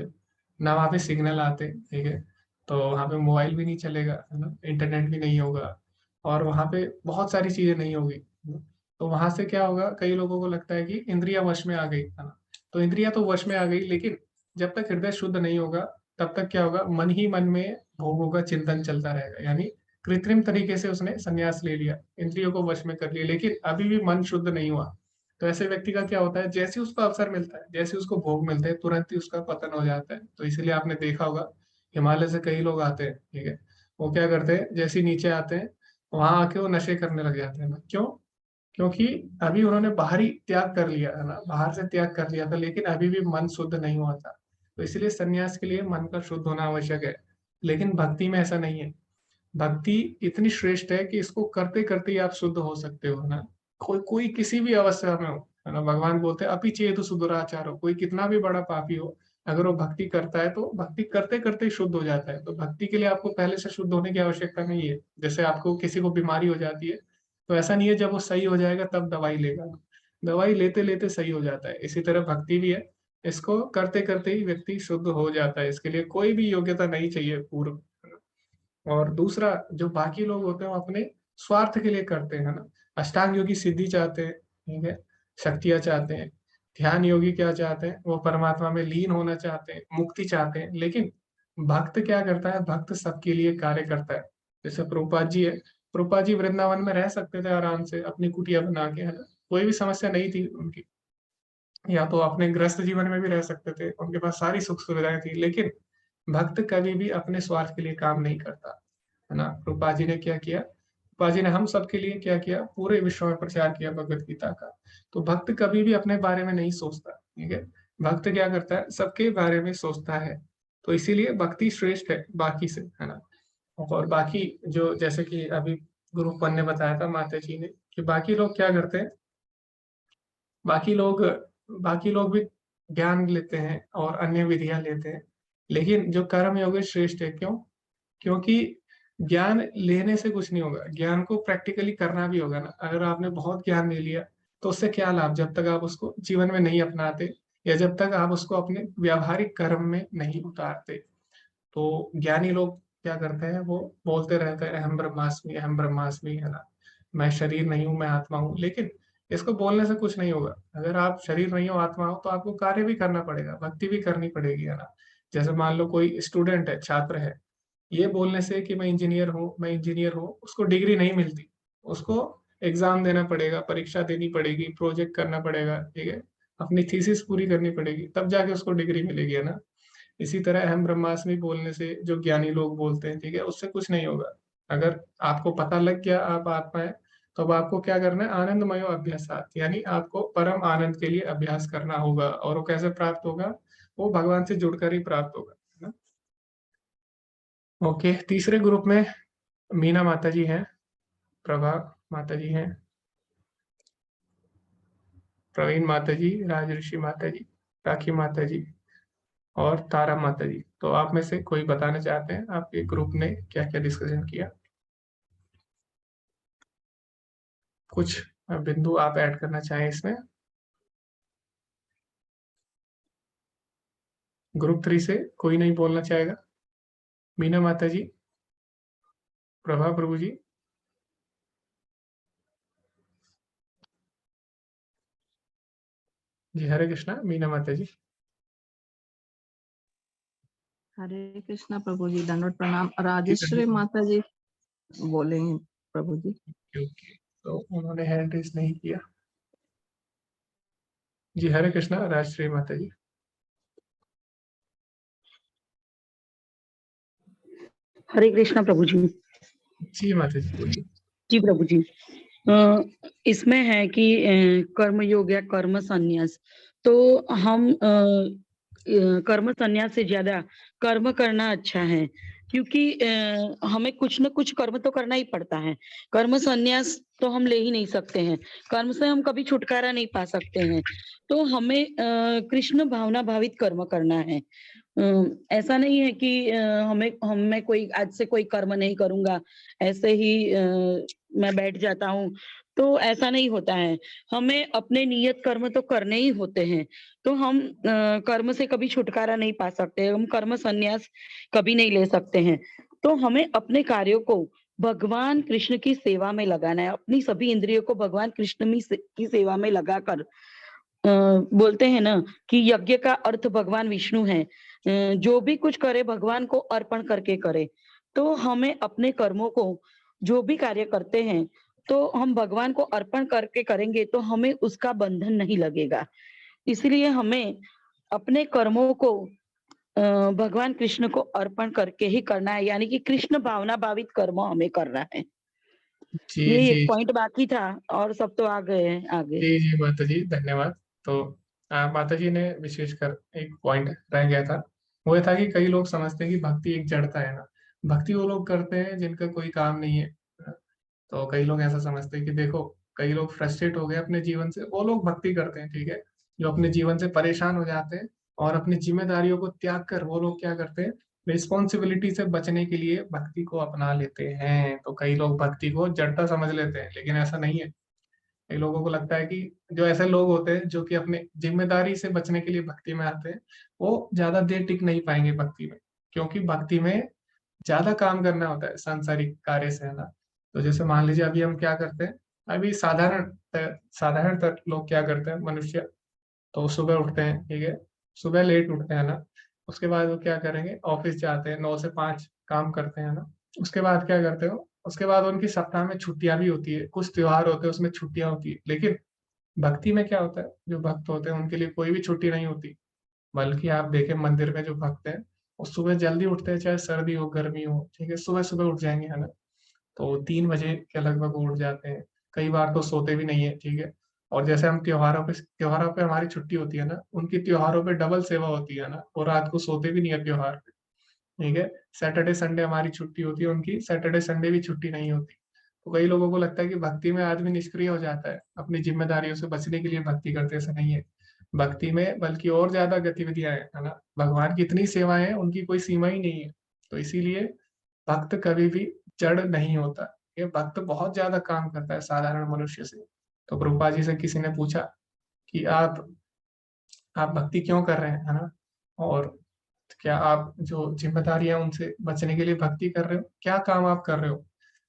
ना वहां पे सिग्नल आते, ठीक है। तो वहां पे मोबाइल भी नहीं चलेगा, है ना, इंटरनेट भी नहीं होगा, और वहां पे बहुत सारी चीजें नहीं होगी, है ना? तो वहां से क्या होगा, कई लोगों को लगता है कि इंद्रिया वश में आ गई, है ना। तो इंद्रिया तो वश में आ गई, लेकिन जब तक हृदय शुद्ध नहीं होगा तब तक क्या होगा, मन ही मन में भोगों का चिंतन चलता रहेगा। यानी कृत्रिम तरीके से उसने संन्यास ले लिया, इंद्रियों को वश में कर लिया, लेकिन अभी भी मन शुद्ध नहीं हुआ। तो ऐसे व्यक्ति का क्या होता है, जैसे उसको अवसर मिलता है, जैसे उसको भोग मिलते हैं, तुरंत ही उसका पतन हो जाता है। तो इसीलिए आपने देखा होगा हिमालय से कई लोग आते हैं, ठीक है, वो क्या करते हैं, जैसे ही नीचे आते हैं वहां आके वो नशे करने लग जाते हैं ना। क्यों? क्योंकि अभी उन्होंने बाहरी त्याग कर लिया है ना, बाहर से त्याग कर लिया था, लेकिन अभी भी मन शुद्ध नहीं हुआ था। तो इसलिए सन्यास के लिए मन का शुद्ध होना आवश्यक है। लेकिन भक्ति में ऐसा नहीं है। भक्ति इतनी श्रेष्ठ है कि इसको करते करते ही आप शुद्ध हो सकते हो ना। कोई कोई किसी भी अवस्था में हो, है ना, भगवान बोलते हैं अपि चेत सुदुराचार हो, कोई कितना भी बड़ा पापी हो, अगर वो भक्ति करता है तो भक्ति करते करते ही शुद्ध हो जाता है। तो भक्ति के लिए आपको पहले से शुद्ध होने की आवश्यकता नहीं है। जैसे आपको किसी को बीमारी हो जाती है तो ऐसा नहीं है जब वो सही हो जाएगा तब दवाई लेगा, दवाई लेते लेते सही हो जाता है। इसी तरह भक्ति भी है, इसको करते करते ही व्यक्ति शुद्ध हो जाता है। इसके लिए कोई भी योग्यता नहीं चाहिए पूर्व। और दूसरा, जो बाकी लोग होते हैं वो अपने स्वार्थ के लिए करते हैं ना, अष्टांग योगी सिद्धि चाहते हैं, ठीक है, शक्तियां चाहते हैं। ध्यान योगी क्या चाहते हैं, वो परमात्मा में लीन होना चाहते हैं, मुक्ति चाहते हैं। लेकिन भक्त क्या करता है, भक्त सबके लिए कार्य करता है। जैसे प्रभुपाद जी है, प्रभुपाद जी वृंदावन में रह सकते थे आराम से अपनी कुटिया बना के, है ना, कोई भी समस्या नहीं थी उनकी, या तो अपने गृहस्थ जीवन में भी रह सकते थे, उनके पास सारी सुख सुविधाएं थी। लेकिन भक्त कभी भी अपने स्वार्थ के लिए काम नहीं करता, है ना। प्रभुपाद जी ने क्या किया, प्रभुपाद जी ने हम सबके लिए क्या किया, पूरे विश्व में प्रचार किया भगवत गीता का। तो भक्त कभी भी अपने बारे में नहीं सोचता, ठीक है। भक्त क्या करता है, सबके बारे में सोचता है। तो इसीलिए भक्ति श्रेष्ठ है बाकी से, है ना। और बाकी जो, जैसे कि अभी गुरु पन ने बताया था माता जी ने, कि बाकी लोग क्या करते हैं, बाकी लोग भी ज्ञान लेते हैं और अन्य विधियां लेते हैं, लेकिन जो कर्म योग श्रेष्ठ है। क्यों? क्योंकि ज्ञान लेने से कुछ नहीं होगा, ज्ञान को प्रैक्टिकली करना भी होगा ना। अगर आपने बहुत ज्ञान ले लिया तो उससे क्या लाभ, जब तक आप उसको जीवन में नहीं अपनाते, या जब तक आप उसको अपने व्यावहारिक कर्म में नहीं उतारते। तो ज्ञानी लोग क्या करते हैं, वो बोलते रहते हैं अहम ब्रह्मास्मि, है ना, मैं शरीर नहीं हूँ, मैं आत्मा हूँ। लेकिन इसको बोलने से कुछ नहीं होगा। अगर आप शरीर नहीं हो, आत्मा हो, तो आपको कार्य भी करना पड़ेगा, भक्ति भी करनी पड़ेगी, है ना। जैसे मान लो कोई स्टूडेंट है, छात्र है, ये बोलने से कि मैं इंजीनियर हूँ, उसको डिग्री नहीं मिलती। उसको एग्जाम देना पड़ेगा, परीक्षा देनी पड़ेगी, प्रोजेक्ट करना पड़ेगा, ठीक है, अपनी थीसिस पूरी करनी पड़ेगी, तब जाके उसको डिग्री मिलेगी, है ना। इसी तरह अहम ब्रह्मास्मि बोलने से जो ज्ञानी लोग बोलते हैं, ठीक है, उससे कुछ नहीं होगा। अगर आपको पता लग गया आप आत्मा है, तो अब आपको क्या करना है, आनंदमयो अभ्यासात, यानी आपको परम आनंद के लिए अभ्यास करना होगा। और वो कैसे प्राप्त होगा, वो भगवान से जुड़कर ही प्राप्त होगा, है ना। ओके, तीसरे ग्रुप में मीना माता जी हैं, प्रभा माता जी हैं, प्रवीण माता जी, राजऋषि माता जी, राखी माता जी और तारा माता जी। तो आप में से कोई बताना चाहते हैं आपके ग्रुप ने क्या क्या डिस्कशन किया? कुछ बिंदु आप ऐड करना चाहें इसमें? ग्रुप 3 से कोई नहीं बोलना चाहेगा? मीना माता जी, प्रभा प्रभु जी, जी हरे कृष्णा। मीना माता जी। हरे कृष्णा प्रभु जी, दंडवत प्रणाम। राजेश्वरी माता जी बोलेंगे प्रभु जी। ओके, तो उन्होंने हैंड रेज नहीं किया। जी हरे कृष्णा, राजश्री माता जी। हरे कृष्णा प्रभु जी। जी माता जी बोलिए। जी प्रभु जी, इसमें है कि कर्म योग या कर्म संन्यास, तो हम कर्म संन्यास से ज्यादा कर्म करना अच्छा है, क्योंकि हमें कुछ न कुछ कर्म तो करना ही पड़ता है। कर्म संन्यास तो हम ले ही नहीं सकते हैं, कर्म से हम कभी छुटकारा नहीं पा सकते हैं। तो हमें कृष्ण भावना भावित कर्म करना है। ऐसा नहीं है कि हमें कोई आज से कोई कर्म नहीं करूंगा, ऐसे ही मैं बैठ जाता हूँ, तो ऐसा नहीं होता है। हमें अपने नियत कर्म तो करने ही होते हैं। तो हम कर्म से कभी छुटकारा नहीं पा सकते, हम कर्म संन्यास कभी नहीं ले सकते हैं। तो हमें अपने कार्यों को भगवान कृष्ण की सेवा में लगाना है, अपनी सभी इंद्रियों को भगवान कृष्ण की सेवा में लगाकर, बोलते हैं ना कि यज्ञ का अर्थ भगवान विष्णु है, जो भी कुछ करे भगवान को अर्पण करके करे। तो हमें अपने कर्मों को, जो भी कार्य करते हैं, तो हम भगवान को अर्पण करके करेंगे तो हमें उसका बंधन नहीं लगेगा। इसलिए हमें अपने कर्मों को भगवान कृष्ण को अर्पण करके ही करना है, यानी कि कृष्ण भावना भावित कर्म हमें करना है। जी ये जी एक पॉइंट बाकी था और सब तो आ गए हैं आगे। जी जी माता जी, धन्यवाद। तो माता जी ने विशेषकर एक पॉइंट रह गया था, वो ये था कि कई लोग समझते हैं कि भक्ति एक जड़ता है ना। भक्ति वो लोग करते हैं जिनका कोई काम नहीं है। तो कई लोग ऐसा समझते हैं कि देखो, कई लोग फ्रस्ट्रेट हो गए अपने जीवन से, वो लोग भक्ति करते हैं, ठीक है, जो अपने जीवन से परेशान हो जाते हैं और अपनी जिम्मेदारियों को त्याग कर वो लोग क्या करते हैं, रिस्पॉन्सिबिलिटी से बचने के लिए भक्ति को अपना लेते हैं। तो कई लोग भक्ति को जड़ता समझ लेते हैं, लेकिन ऐसा नहीं है। कई लोगों को लगता है कि जो ऐसे लोग होते हैं जो कि अपने जिम्मेदारी से बचने के लिए भक्ति में आते हैं, वो ज्यादा देर टिक नहीं पाएंगे भक्ति में, क्योंकि भक्ति में ज्यादा काम करना होता है सांसारिक कार्य से, है ना। तो जैसे मान लीजिए अभी हम क्या करते हैं, अभी साधारणतः लोग क्या करते हैं, मनुष्य तो सुबह उठते हैं, ठीक है, सुबह लेट उठते हैं ना, उसके बाद वो क्या करेंगे, ऑफिस जाते हैं, 9 से 5 काम करते हैं ना, उसके बाद क्या करते हो, उसके बाद उनकी सप्ताह में छुट्टियां भी होती है, कुछ त्योहार होते हैं उसमें छुट्टियां होती है, लेकिन भक्ति में क्या होता है, जो भक्त होते हैं उनके लिए कोई भी छुट्टी नहीं होती, बल्कि आप देखें मंदिर में जो भक्त हैं वो सुबह जल्दी उठते हैं, चाहे सर्दी हो गर्मी हो, ठीक है, सुबह सुबह उठ जाएंगे, है ना, तो 3 बजे के लगभग उठ जाते हैं, कई बार तो सोते भी नहीं है, ठीक है। और जैसे हम त्योहारों पे हमारी छुट्टी होती है ना, उनकी त्योहारों पे डबल सेवा होती है ना, और रात को सोते भी नहीं है त्योहार पे, ठीक है। सैटरडे संडे हमारी छुट्टी होती है, उनकी सैटरडे संडे भी छुट्टी नहीं होती। तो कई लोगों को लगता है कि भक्ति में आदमी निष्क्रिय हो जाता है, अपनी जिम्मेदारियों से बचने के लिए भक्ति करते, ऐसा नहीं है। भक्ति में बल्कि और ज्यादा गतिविधियां हैं, है ना, भगवान की इतनी सेवाएं हैं, उनकी कोई सीमा ही नहीं है। तो इसीलिए भक्त कभी भी जड़ नहीं होता, ये भक्त बहुत ज्यादा काम करता है साधारण मनुष्य से। तो प्रभुपाद जी से किसी ने पूछा कि आप भक्ति क्यों कर रहे हैं, है ना, और क्या आप जो जिम्मेदारी है उनसे बचने के लिए भक्ति कर रहे हो, क्या काम आप कर रहे हो।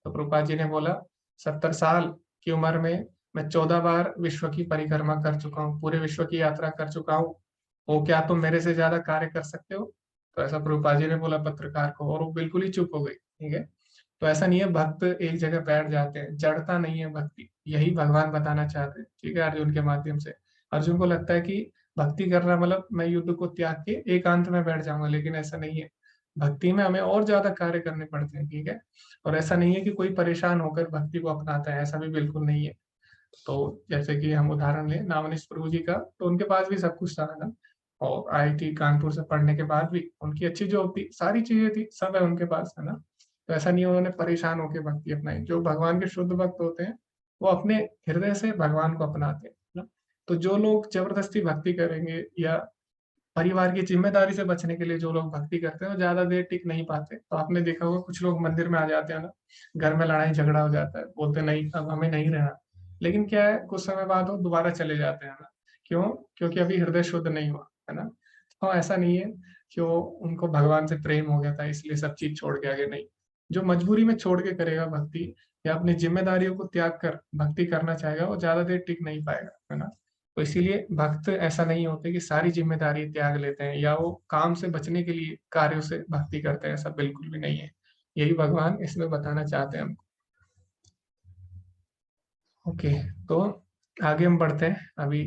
तो प्रभुपाद जी ने बोला, 70 साल की उम्र में मैं 14 बार विश्व की परिक्रमा कर चुका हूँ, पूरे विश्व की यात्रा कर चुका हूँ, वो क्या तुम मेरे से ज्यादा कार्य कर सकते हो। तो ऐसा प्रभुपाद जी ने बोला पत्रकार को, और वो बिल्कुल ही चुप हो गई, ठीक है। तो ऐसा नहीं है भक्त एक जगह बैठ जाते हैं, जड़ता नहीं है भक्ति, यही भगवान बताना चाहते हैं, ठीक है, अर्जुन के माध्यम से। अर्जुन को लगता है कि भक्ति करना मतलब मैं युद्ध को त्याग के एकांत में बैठ जाऊंगा, लेकिन ऐसा नहीं है। भक्ति में हमें और ज्यादा कार्य करने पड़ते हैं, ठीक है। और ऐसा नहीं है कि कोई परेशान होकर भक्ति को अपनाता है, ऐसा भी बिल्कुल नहीं है। तो जैसे कि हम उदाहरण लें नामनिश प्रभु जी का, तो उनके पास भी सब कुछ था ना, और IIT कानपुर से पढ़ने के बाद भी उनकी अच्छी जॉब थी, सारी चीजें थी, सब है उनके पास, है ना। तो ऐसा नहीं उन्होंने परेशान होकर भक्ति अपनाई। जो भगवान के शुद्ध भक्त होते हैं वो अपने हृदय से भगवान को अपनाते हैं ना। तो जो लोग जबरदस्ती भक्ति करेंगे या परिवार की जिम्मेदारी से बचने के लिए जो लोग भक्ति करते हैं वो ज्यादा देर टिक नहीं पाते। तो आपने देखा होगा कुछ लोग मंदिर में आ जाते हैं ना, घर में लड़ाई झगड़ा हो जाता है, बोलते नहीं अब हमें नहीं रहना, लेकिन क्या है कुछ समय बाद वो दोबारा चले जाते हैं ना। क्यों? क्योंकि अभी हृदय शुद्ध नहीं हुआ, है ना। तो ऐसा नहीं है कि वो उनको भगवान से प्रेम हो गया था इसलिए सब चीज छोड़ के आगे, नहीं। जो मजबूरी में छोड़ के करेगा भक्ति या अपनी जिम्मेदारियों को त्याग कर भक्ति करना चाहेगा वो ज्यादा देर टिक नहीं पाएगा, है ना। तो इसीलिए भक्त ऐसा नहीं होते कि सारी जिम्मेदारी त्याग लेते हैं या वो काम से बचने के लिए कार्यों से भक्ति करते हैं, ऐसा बिल्कुल भी नहीं है। यही भगवान इसमें बताना चाहते हैं हमको। ओके, तो आगे हम बढ़ते हैं अभी।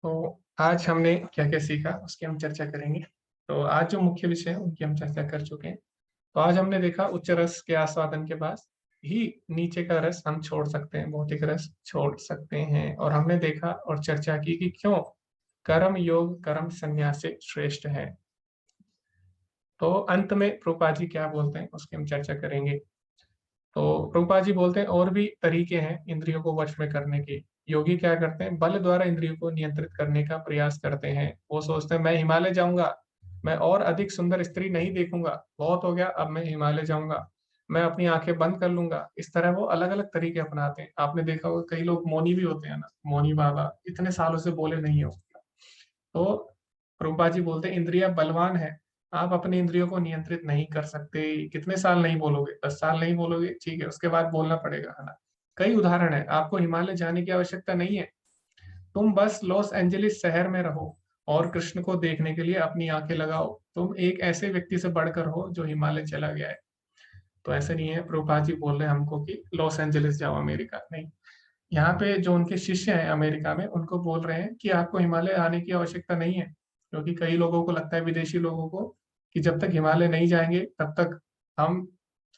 तो आज हमने क्या क्या सीखा उसकी हम चर्चा करेंगे। तो आज जो मुख्य विषय है उनकी हम चर्चा कर चुके हैं। तो आज हमने देखा उच्च रस के आस्वादन के बाद ही नीचे का रस हम छोड़ सकते हैं, भौतिक रस छोड़ सकते हैं। और हमने देखा और चर्चा की कि क्यों कर्म योग कर्म संन्यास से श्रेष्ठ है। तो अंत में प्रभुपाद जी क्या बोलते हैं उसकी हम चर्चा करेंगे। तो प्रभुपाद जी बोलते हैं और भी तरीके हैं इंद्रियों को वश में करने के। योगी क्या करते हैं, बल द्वारा इंद्रियों को नियंत्रित करने का प्रयास करते हैं। वो सोचते हैं मैं हिमालय जाऊंगा, मैं और अधिक सुंदर स्त्री नहीं देखूंगा, बहुत हो गया, अब मैं हिमालय जाऊंगा, मैं अपनी आंखें बंद कर लूंगा। इस तरह वो अलग अलग तरीके अपनाते हैं। आपने देखा होगा कई लोग मौनी भी होते हैं ना, मौनी बाबा इतने सालों से बोले नहीं हो। तो प्रभुपाद जी बोलते हैं इंद्रिया बलवान है, आप अपनी इंद्रियों को नियंत्रित नहीं कर सकते। कितने साल नहीं बोलोगे, 10 साल नहीं बोलोगे, ठीक है, उसके बाद बोलना पड़ेगा, है ना। कई उदाहरण है, आपको हिमालय जाने की आवश्यकता नहीं है, तुम बस लॉस एंजलिस शहर में रहो और कृष्ण को देखने के लिए अपनी आंखें लगाओ। तुम एक ऐसे व्यक्ति से बढ़कर हो जो हिमालय चला गया है। तो ऐसे नहीं है प्रभुपाद जी बोल रहे हैं हमको कि लॉस एंजलिस जाओ अमेरिका, नहीं। यहाँ पे जो उनके शिष्य हैं अमेरिका में उनको बोल रहे हैं कि आपको हिमालय आने की आवश्यकता नहीं है। क्योंकि कई लोगों को लगता है, विदेशी लोगों को, कि जब तक हिमालय नहीं जाएंगे तब तक हम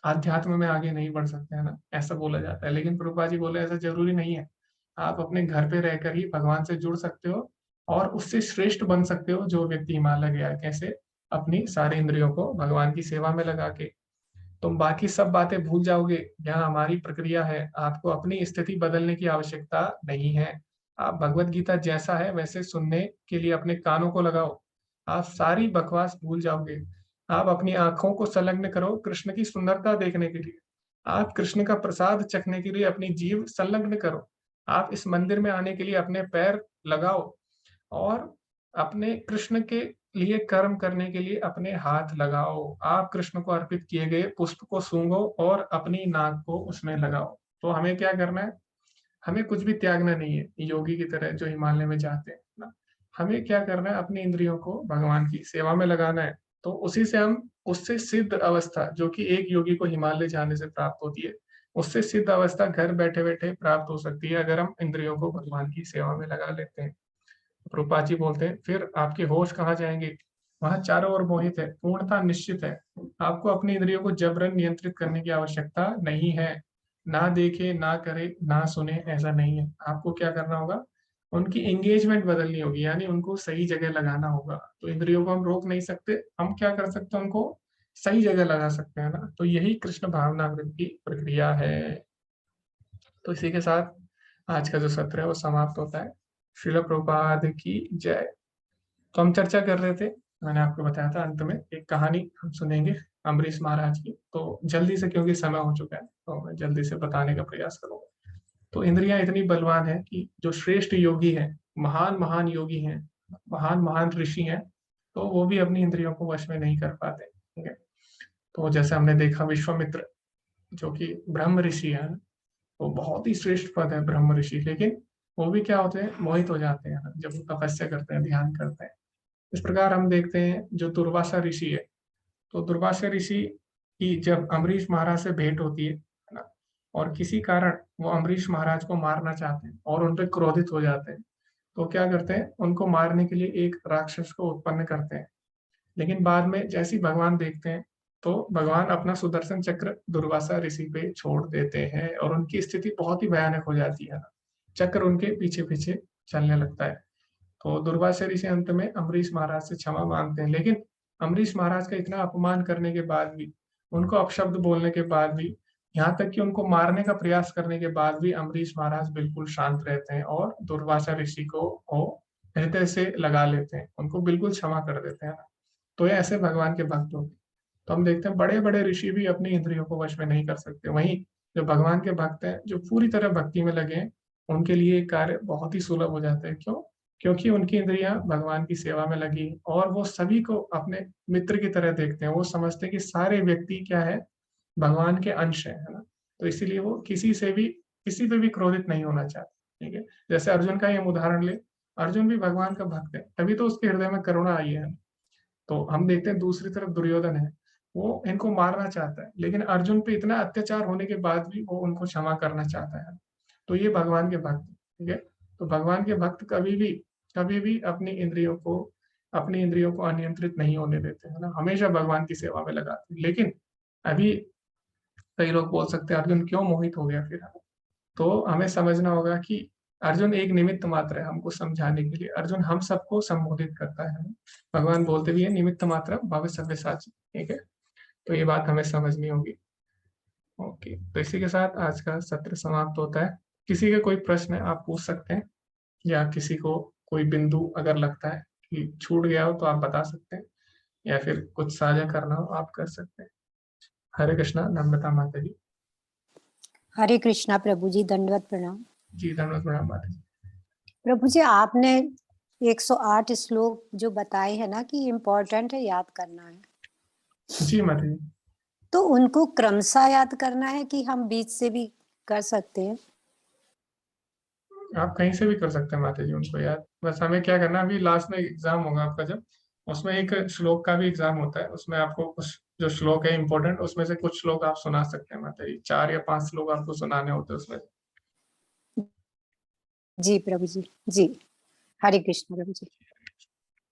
आध्यात्म में आगे नहीं बढ़ सकते, है ना, ऐसा बोला जाता है। लेकिन प्रभुपाद जी बोले ऐसा जरूरी नहीं है, आप अपने घर पे रहकर ही भगवान से जुड़ सकते हो और उससे श्रेष्ठ बन सकते हो जो व्यक्ति हिमालय गया है। कैसे? अपनी सारी इंद्रियों को भगवान की सेवा में लगा के। तुम बाकी सब बातें भूल जाओगे, यहाँ हमारी प्रक्रिया है, आपको अपनी स्थिति बदलने की आवश्यकता नहीं है। आप भगवत गीता जैसा है वैसे सुनने के लिए अपने कानों को लगाओ, आप सारी बकवास भूल जाओगे। आप अपनी आंखों को संलग्न करो कृष्ण की सुंदरता देखने के लिए, आप कृष्ण का प्रसाद चखने के लिए अपनी जीभ संलग्न करो, आप इस मंदिर में आने के लिए अपने पैर लगाओ, और अपने कृष्ण के लिए कर्म करने के लिए अपने हाथ लगाओ। आप कृष्ण को अर्पित किए गए पुष्प को सूंघो और अपनी नाक को उसमें लगाओ। तो हमें क्या करना है? हमें कुछ भी त्यागना नहीं है, योगी की तरह जो हिमालय में जाते हैं ना। हमें क्या करना है? अपनी इंद्रियों को भगवान की सेवा में लगाना है। तो उसी से हम उससे सिद्ध अवस्था, जो कि एक योगी को हिमालय जाने से प्राप्त होती है, उससे सिद्ध अवस्था घर बैठे बैठे प्राप्त हो सकती है अगर हम इंद्रियों को भगवान की सेवा में लगा लेते हैं। रूपा जी बोलते हैं, फिर आपके होश कहाँ जाएंगे? वहां चारों ओर मोहित है, पूर्णता निश्चित है। आपको अपनी इंद्रियों को जबरन नियंत्रित करने की आवश्यकता नहीं है। ना देखे, ना करे, ना सुने, ऐसा नहीं है। आपको क्या करना होगा? उनकी एंगेजमेंट बदलनी होगी, यानी उनको सही जगह लगाना होगा। तो इंद्रियों को हम रोक नहीं सकते, हम क्या कर सकते हैं? उनको सही जगह लगा सकते हैं ना। तो यही कृष्ण भावनामृत की प्रक्रिया है। तो इसी के साथ आज का जो सत्र है वो समाप्त होता है। श्रील प्रभुपाद की जय। तो हम चर्चा कर रहे थे, मैंने आपको बताया था अंत में एक कहानी हम सुनेंगे अम्बरीश महाराज की। तो जल्दी से, क्योंकि समय हो चुका है, तो मैं जल्दी से बताने का प्रयास करूंगा। तो इंद्रियां इतनी बलवान है कि जो श्रेष्ठ योगी हैं, महान महान योगी हैं, महान महान ऋषि हैं, तो वो भी अपनी इंद्रियों को वश में नहीं कर पाते। ठीक है। तो जैसे हमने देखा विश्वामित्र, जो कि ब्रह्म ऋषि है, वो बहुत ही श्रेष्ठ पद है ब्रह्म ऋषि, लेकिन वो भी क्या होते हैं? मोहित हो जाते हैं जब वो तपस्या करते हैं, ध्यान करते हैं। इस प्रकार हम देखते हैं जो दुर्वासा ऋषि है, तो दुर्वासा ऋषि की जब अम्बरीश महाराज से भेंट होती है ना, और किसी कारण वो अम्बरीश महाराज को मारना चाहते हैं और उन पर क्रोधित हो जाते हैं, तो क्या करते हैं? उनको मारने के लिए एक राक्षस को उत्पन्न करते हैं। लेकिन बाद में जैसे ही भगवान देखते हैं, तो भगवान अपना सुदर्शन चक्र दुर्वासा ऋषि पे छोड़ देते हैं और उनकी स्थिति बहुत ही भयानक हो जाती है ना। चक्र उनके पीछे पीछे चलने लगता है। तो दुर्वासा ऋषि अंत में अम्बरीश महाराज से क्षमा मांगते हैं, लेकिन अम्बरीश महाराज का इतना अपमान करने के बाद भी, उनको अपशब्द बोलने के बाद भी, यहाँ तक कि उनको मारने का प्रयास करने के बाद भी अम्बरीश महाराज बिल्कुल शांत रहते हैं और दुर्वासा ऋषि को हृदय से लगा लेते हैं, उनको बिल्कुल क्षमा कर देते हैं। तो ये ऐसे भगवान के भक्त होते हैं। तो हम देखते हैं बड़े बड़े ऋषि भी अपनी इंद्रियों को वश में नहीं कर सकते। वहीं जो भगवान के भक्त हैं, जो पूरी तरह भक्ति में लगे हैं, उनके लिए कार्य बहुत ही सुलभ हो जाता है। क्यों? क्योंकि उनकी इंद्रियां भगवान की सेवा में लगी और वो सभी को अपने मित्र की तरह देखते हैं। वो समझते हैं कि सारे व्यक्ति क्या है? भगवान के अंश है ना। तो इसीलिए वो किसी पे भी क्रोधित नहीं होना चाहते। ठीक है। जैसे अर्जुन का ही हम उदाहरण ले, अर्जुन भी भगवान का भक्त है, तभी तो उसके हृदय में करुणा आई है। तो हम देखते हैं दूसरी तरफ दुर्योधन है, वो इनको मारना चाहता है, लेकिन अर्जुन पे इतना अत्याचार होने के बाद भी वो उनको क्षमा करना चाहता है। तो ये भगवान के भक्त। ठीक है। तो भगवान के भक्त कभी भी अपनी इंद्रियों को अनियंत्रित नहीं होने देते है ना, हमेशा भगवान की सेवा में लगाते हैं। लेकिन अभी कई लोग बोल सकते हैं अर्जुन क्यों मोहित हो गया फिर? तो हमें समझना होगा कि अर्जुन एक निमित्त मात्र है हमको समझाने के लिए। अर्जुन हम सबको संबोधित करता है। भगवान बोलते भी है निमित्त मात्र भव सव्यसाची। ठीक है। तो ये बात हमें समझनी होगी। ओके, तो इसी के साथ आज का सत्र समाप्त होता है। किसी के कोई प्रश्न है आप पूछ सकते हैं, या किसी को कोई बिंदु अगर लगता है कि छूट गया हो तो आप बता सकते हैं, या फिर कुछ साझा करना हो आप कर सकते हैं। हरे कृष्णा। नम्रता माता जी। हरे कृष्णा प्रभु जी, दंडवत प्रणाम। जी दंडवत प्रणाम माता जी। प्रभु जी, आपने 108 श्लोक जो बताए हैं ना कि इम्पोर्टेंट है, याद करना है। जी माता जी। तो उनको क्रमशः याद करना है कि हम बीच से भी कर सकते हैं? आप कहीं से भी कर सकते हैं माता जी उनको याद। बस हमें क्या करना है, अभी लास्ट में एग्जाम होगा आपका, जब उसमें एक श्लोक का भी एग्जाम होता है, उसमें आपको कुछ जो श्लोक है इम्पोर्टेंट, उसमें से कुछ श्लोक आप सुना सकते हैं माता जी। 4 या 5 श्लोक आपको सुनाने होते हैं उसमें। जी प्रभु जी। जी हरे कृष्ण प्रभु जी।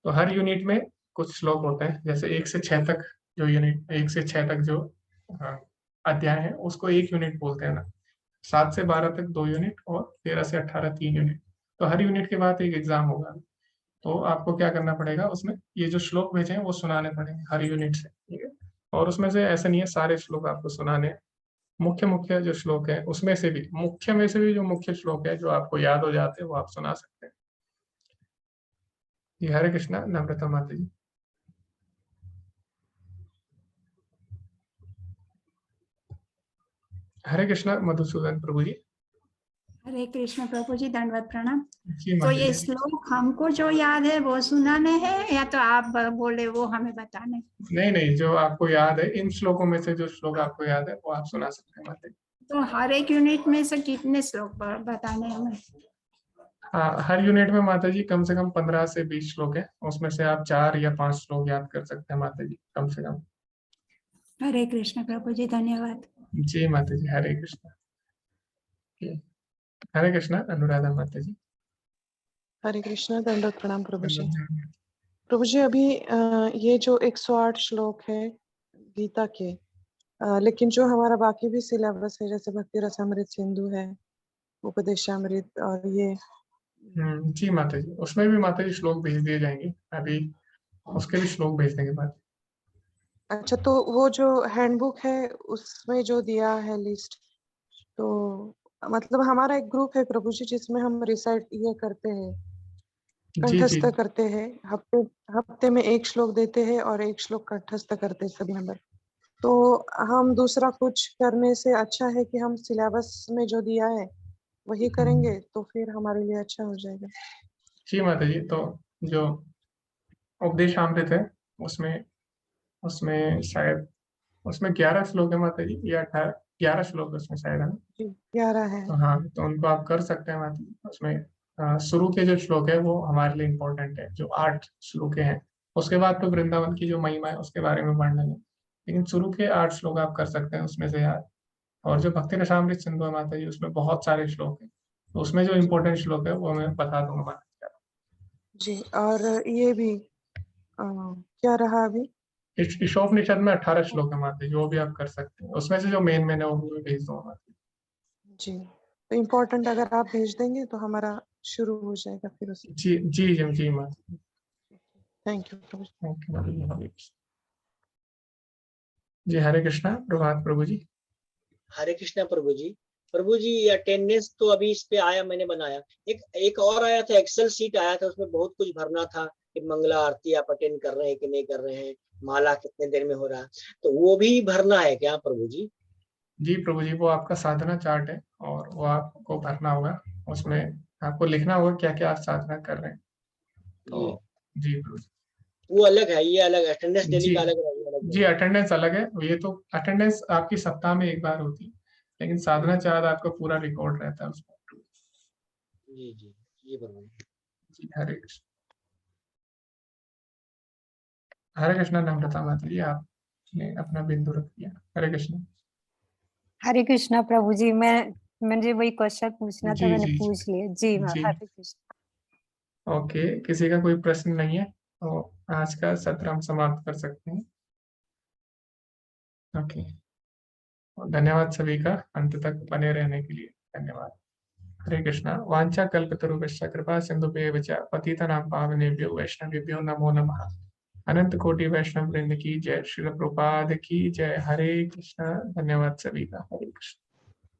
तो हर यूनिट में कुछ श्लोक होते हैं, जैसे 1 से 6 तक जो यूनिट, 1 से 6 तक जो अध्याय है उसको 1 यूनिट बोलते हैं ना। 7 से 12 तक 2 यूनिट और 13 से 18 3 यूनिट। तो हर यूनिट के बाद एक एग्जाम होगा। तो आपको क्या करना पड़ेगा, उसमें ये जो श्लोक भेजे हैं वो सुनाने पड़ेंगे हर यूनिट से। ठीक है। और उसमें से ऐसा नहीं है सारे श्लोक आपको सुनाने हैं, मुख्य मुख्य जो श्लोक है उसमें से भी, मुख्य में से भी जो मुख्य श्लोक है जो आपको याद हो जाते हैं वो आप सुना सकते हैं। जी हरे कृष्णा। नम्रता माता जी। हरे कृष्णा मधुसूदन प्रभु जी। हरे कृष्ण प्रभु जी, दंडवत प्रणाम। जी तो ये माता जी। श्लोक हमको जो याद है वो सुनाने हैं या तो आप बोले वो हमें बताने? नहीं नहीं, जो आपको याद है, इन श्लोकों में से जो श्लोक आपको याद है वो आप सुना सकते हैं माता जी। तो हर एक यूनिट में से कितने श्लोक बताने हैं हमें? हाँ, हर यूनिट में माता जी कम से कम 15 से 20 श्लोक है, उसमें से आप 4 या 5 श्लोक याद कर सकते हैं माता जी, कम से कम। हरे कृष्ण प्रभु जी, धन्यवाद। जी माता जी, हरे कृष्ण। हरे कृष्ण अनुराधा माता जी। हरे कृष्णा, दंडवत प्रणाम प्रभु जी। प्रभु जी, अभी ये जो 108 श्लोक है गीता के, लेकिन जो हमारा बाकी भी सिलेबस है, जैसे भक्ति रसामृत सिंधु है, उपदेशामृत और ये जी माता जी, उसमें भी माता जी श्लोक भेज दिए जाएंगे, अभी उसके भी श्लोक भेज देंगे माता। अच्छा, तो वो जो हैंडबुक है उसमें जो दिया है लिस्ट, तो मतलब हमारा एक ग्रुप है प्रभु जी जिसमें हम रिसाइट ये करते हैं, जी जी कंठस्थ करते हैं, हफ्ते में एक श्लोक देते हैं और एक श्लोक कंठस्थ करते हैं सभी मेंबर। तो हम दूसरा कुछ करने से अच्छा है कि हम सिलेबस में जो दिया है वही करेंगे, तो फिर हमारे लिए अच्छा हो जाएगा। जी माता जी, तो जो उपदेशामृत है उसमें उसमें शायद उसमें 11 श्लोक है माता जी, या 11 श्लोक है उसमें शायद, है ना? 11 है। तो हाँ, तो उनको आप कर सकते हैं माता जी। उसमें शुरू के जो श्लोक है वो हमारे लिए इम्पोर्टेंट है, जो 8 श्लोक हैं। उसके बाद तो वृंदावन की जो महिमा है उसके बारे में पढ़ लेंगे, लेकिन शुरू के 8 श्लोक आप कर सकते हैं उसमें से याद। और जो भक्ति रसामृत सिंधु है माता जी, उसमें बहुत सारे श्लोक हैं, तो उसमें जो इम्पोर्टेंट श्लोक है वो मैं बता दूंगा माता जी, और ये भी क्या रहा अभी? जी। ईशोपनिषद में 18 श्लोक है माता जी, वो भी आप कर सकते हैं, उसमें से जो मेन है वो भी भेज दूंगा माता जी, तो इम्पोर्टेंट अगर आप भेज देंगे तो हमारा शुरू हो जाएगा फिर उससे। जी। जी जी जी माता जी। थैंक यू प्रभु। ओके जी, हरे कृष्णा, प्रभात प्रभु जी। हरे कृष्णा प्रभु जी। प्रभु जी, अटेंडेंस तो अभी इस पे आया, मैंने बनाया। एक और आया था, एक्सेल शीट आया था, उसमें बहुत कुछ भरना था कि मंगला आरती आप अटेंड कर रहे हैं कि नहीं कर रहे हैं, माला कितने देर में हो रहा है, तो वो भी भरना है क्या प्रभु जी? जी प्रभु जी, वो आपका साधना चार्ट है और वो आपको भरना होगा, उसमें आपको लिखना होगा क्या क्या आप साधना कर रहे हैं। तो जी प्रभु जी। वो अलग है, ये अलग, अटेंडेंस डेली जी का अलग जी, अटेंडेंस अलग है। ये तो अटेंडेंस आपकी सप्ताह में एक बार होती है, लेकिन साधना चार्ट आपका पूरा रिकॉर्ड रहता है उसमें। जी जी, ये प्रभु जी, हरे कृष्ण। हरे कृष्ण नम्रता माता जी, आपने अपना बिंदु रख दिया। हरे कृष्ण। हरे कृष्णा प्रभु जी, मुझे वही क्वेश्चन पूछना था, जी मैंने जी पूछ लिया जी। जी। हरे कृष्ण। ओके, किसी का कोई प्रश्न नहीं है तो आज का सत्र हम समाप्त कर सकते हैं। ओके, धन्यवाद सभी का अंत तक बने रहने के लिए, धन्यवाद। हरे कृष्णा। वांछा कल्पतरुभ्यश्च कृपा सिंधुभ्येव च पतितानां पावनेभ्यो वैष्णवेभ्यो नमो नमः। अनंत कोटि वैष्णव वृंद की जय, श्रील प्रभुपाद की जय। हरे कृष्णा। धन्यवाद सभी का। हरे कृष्ण।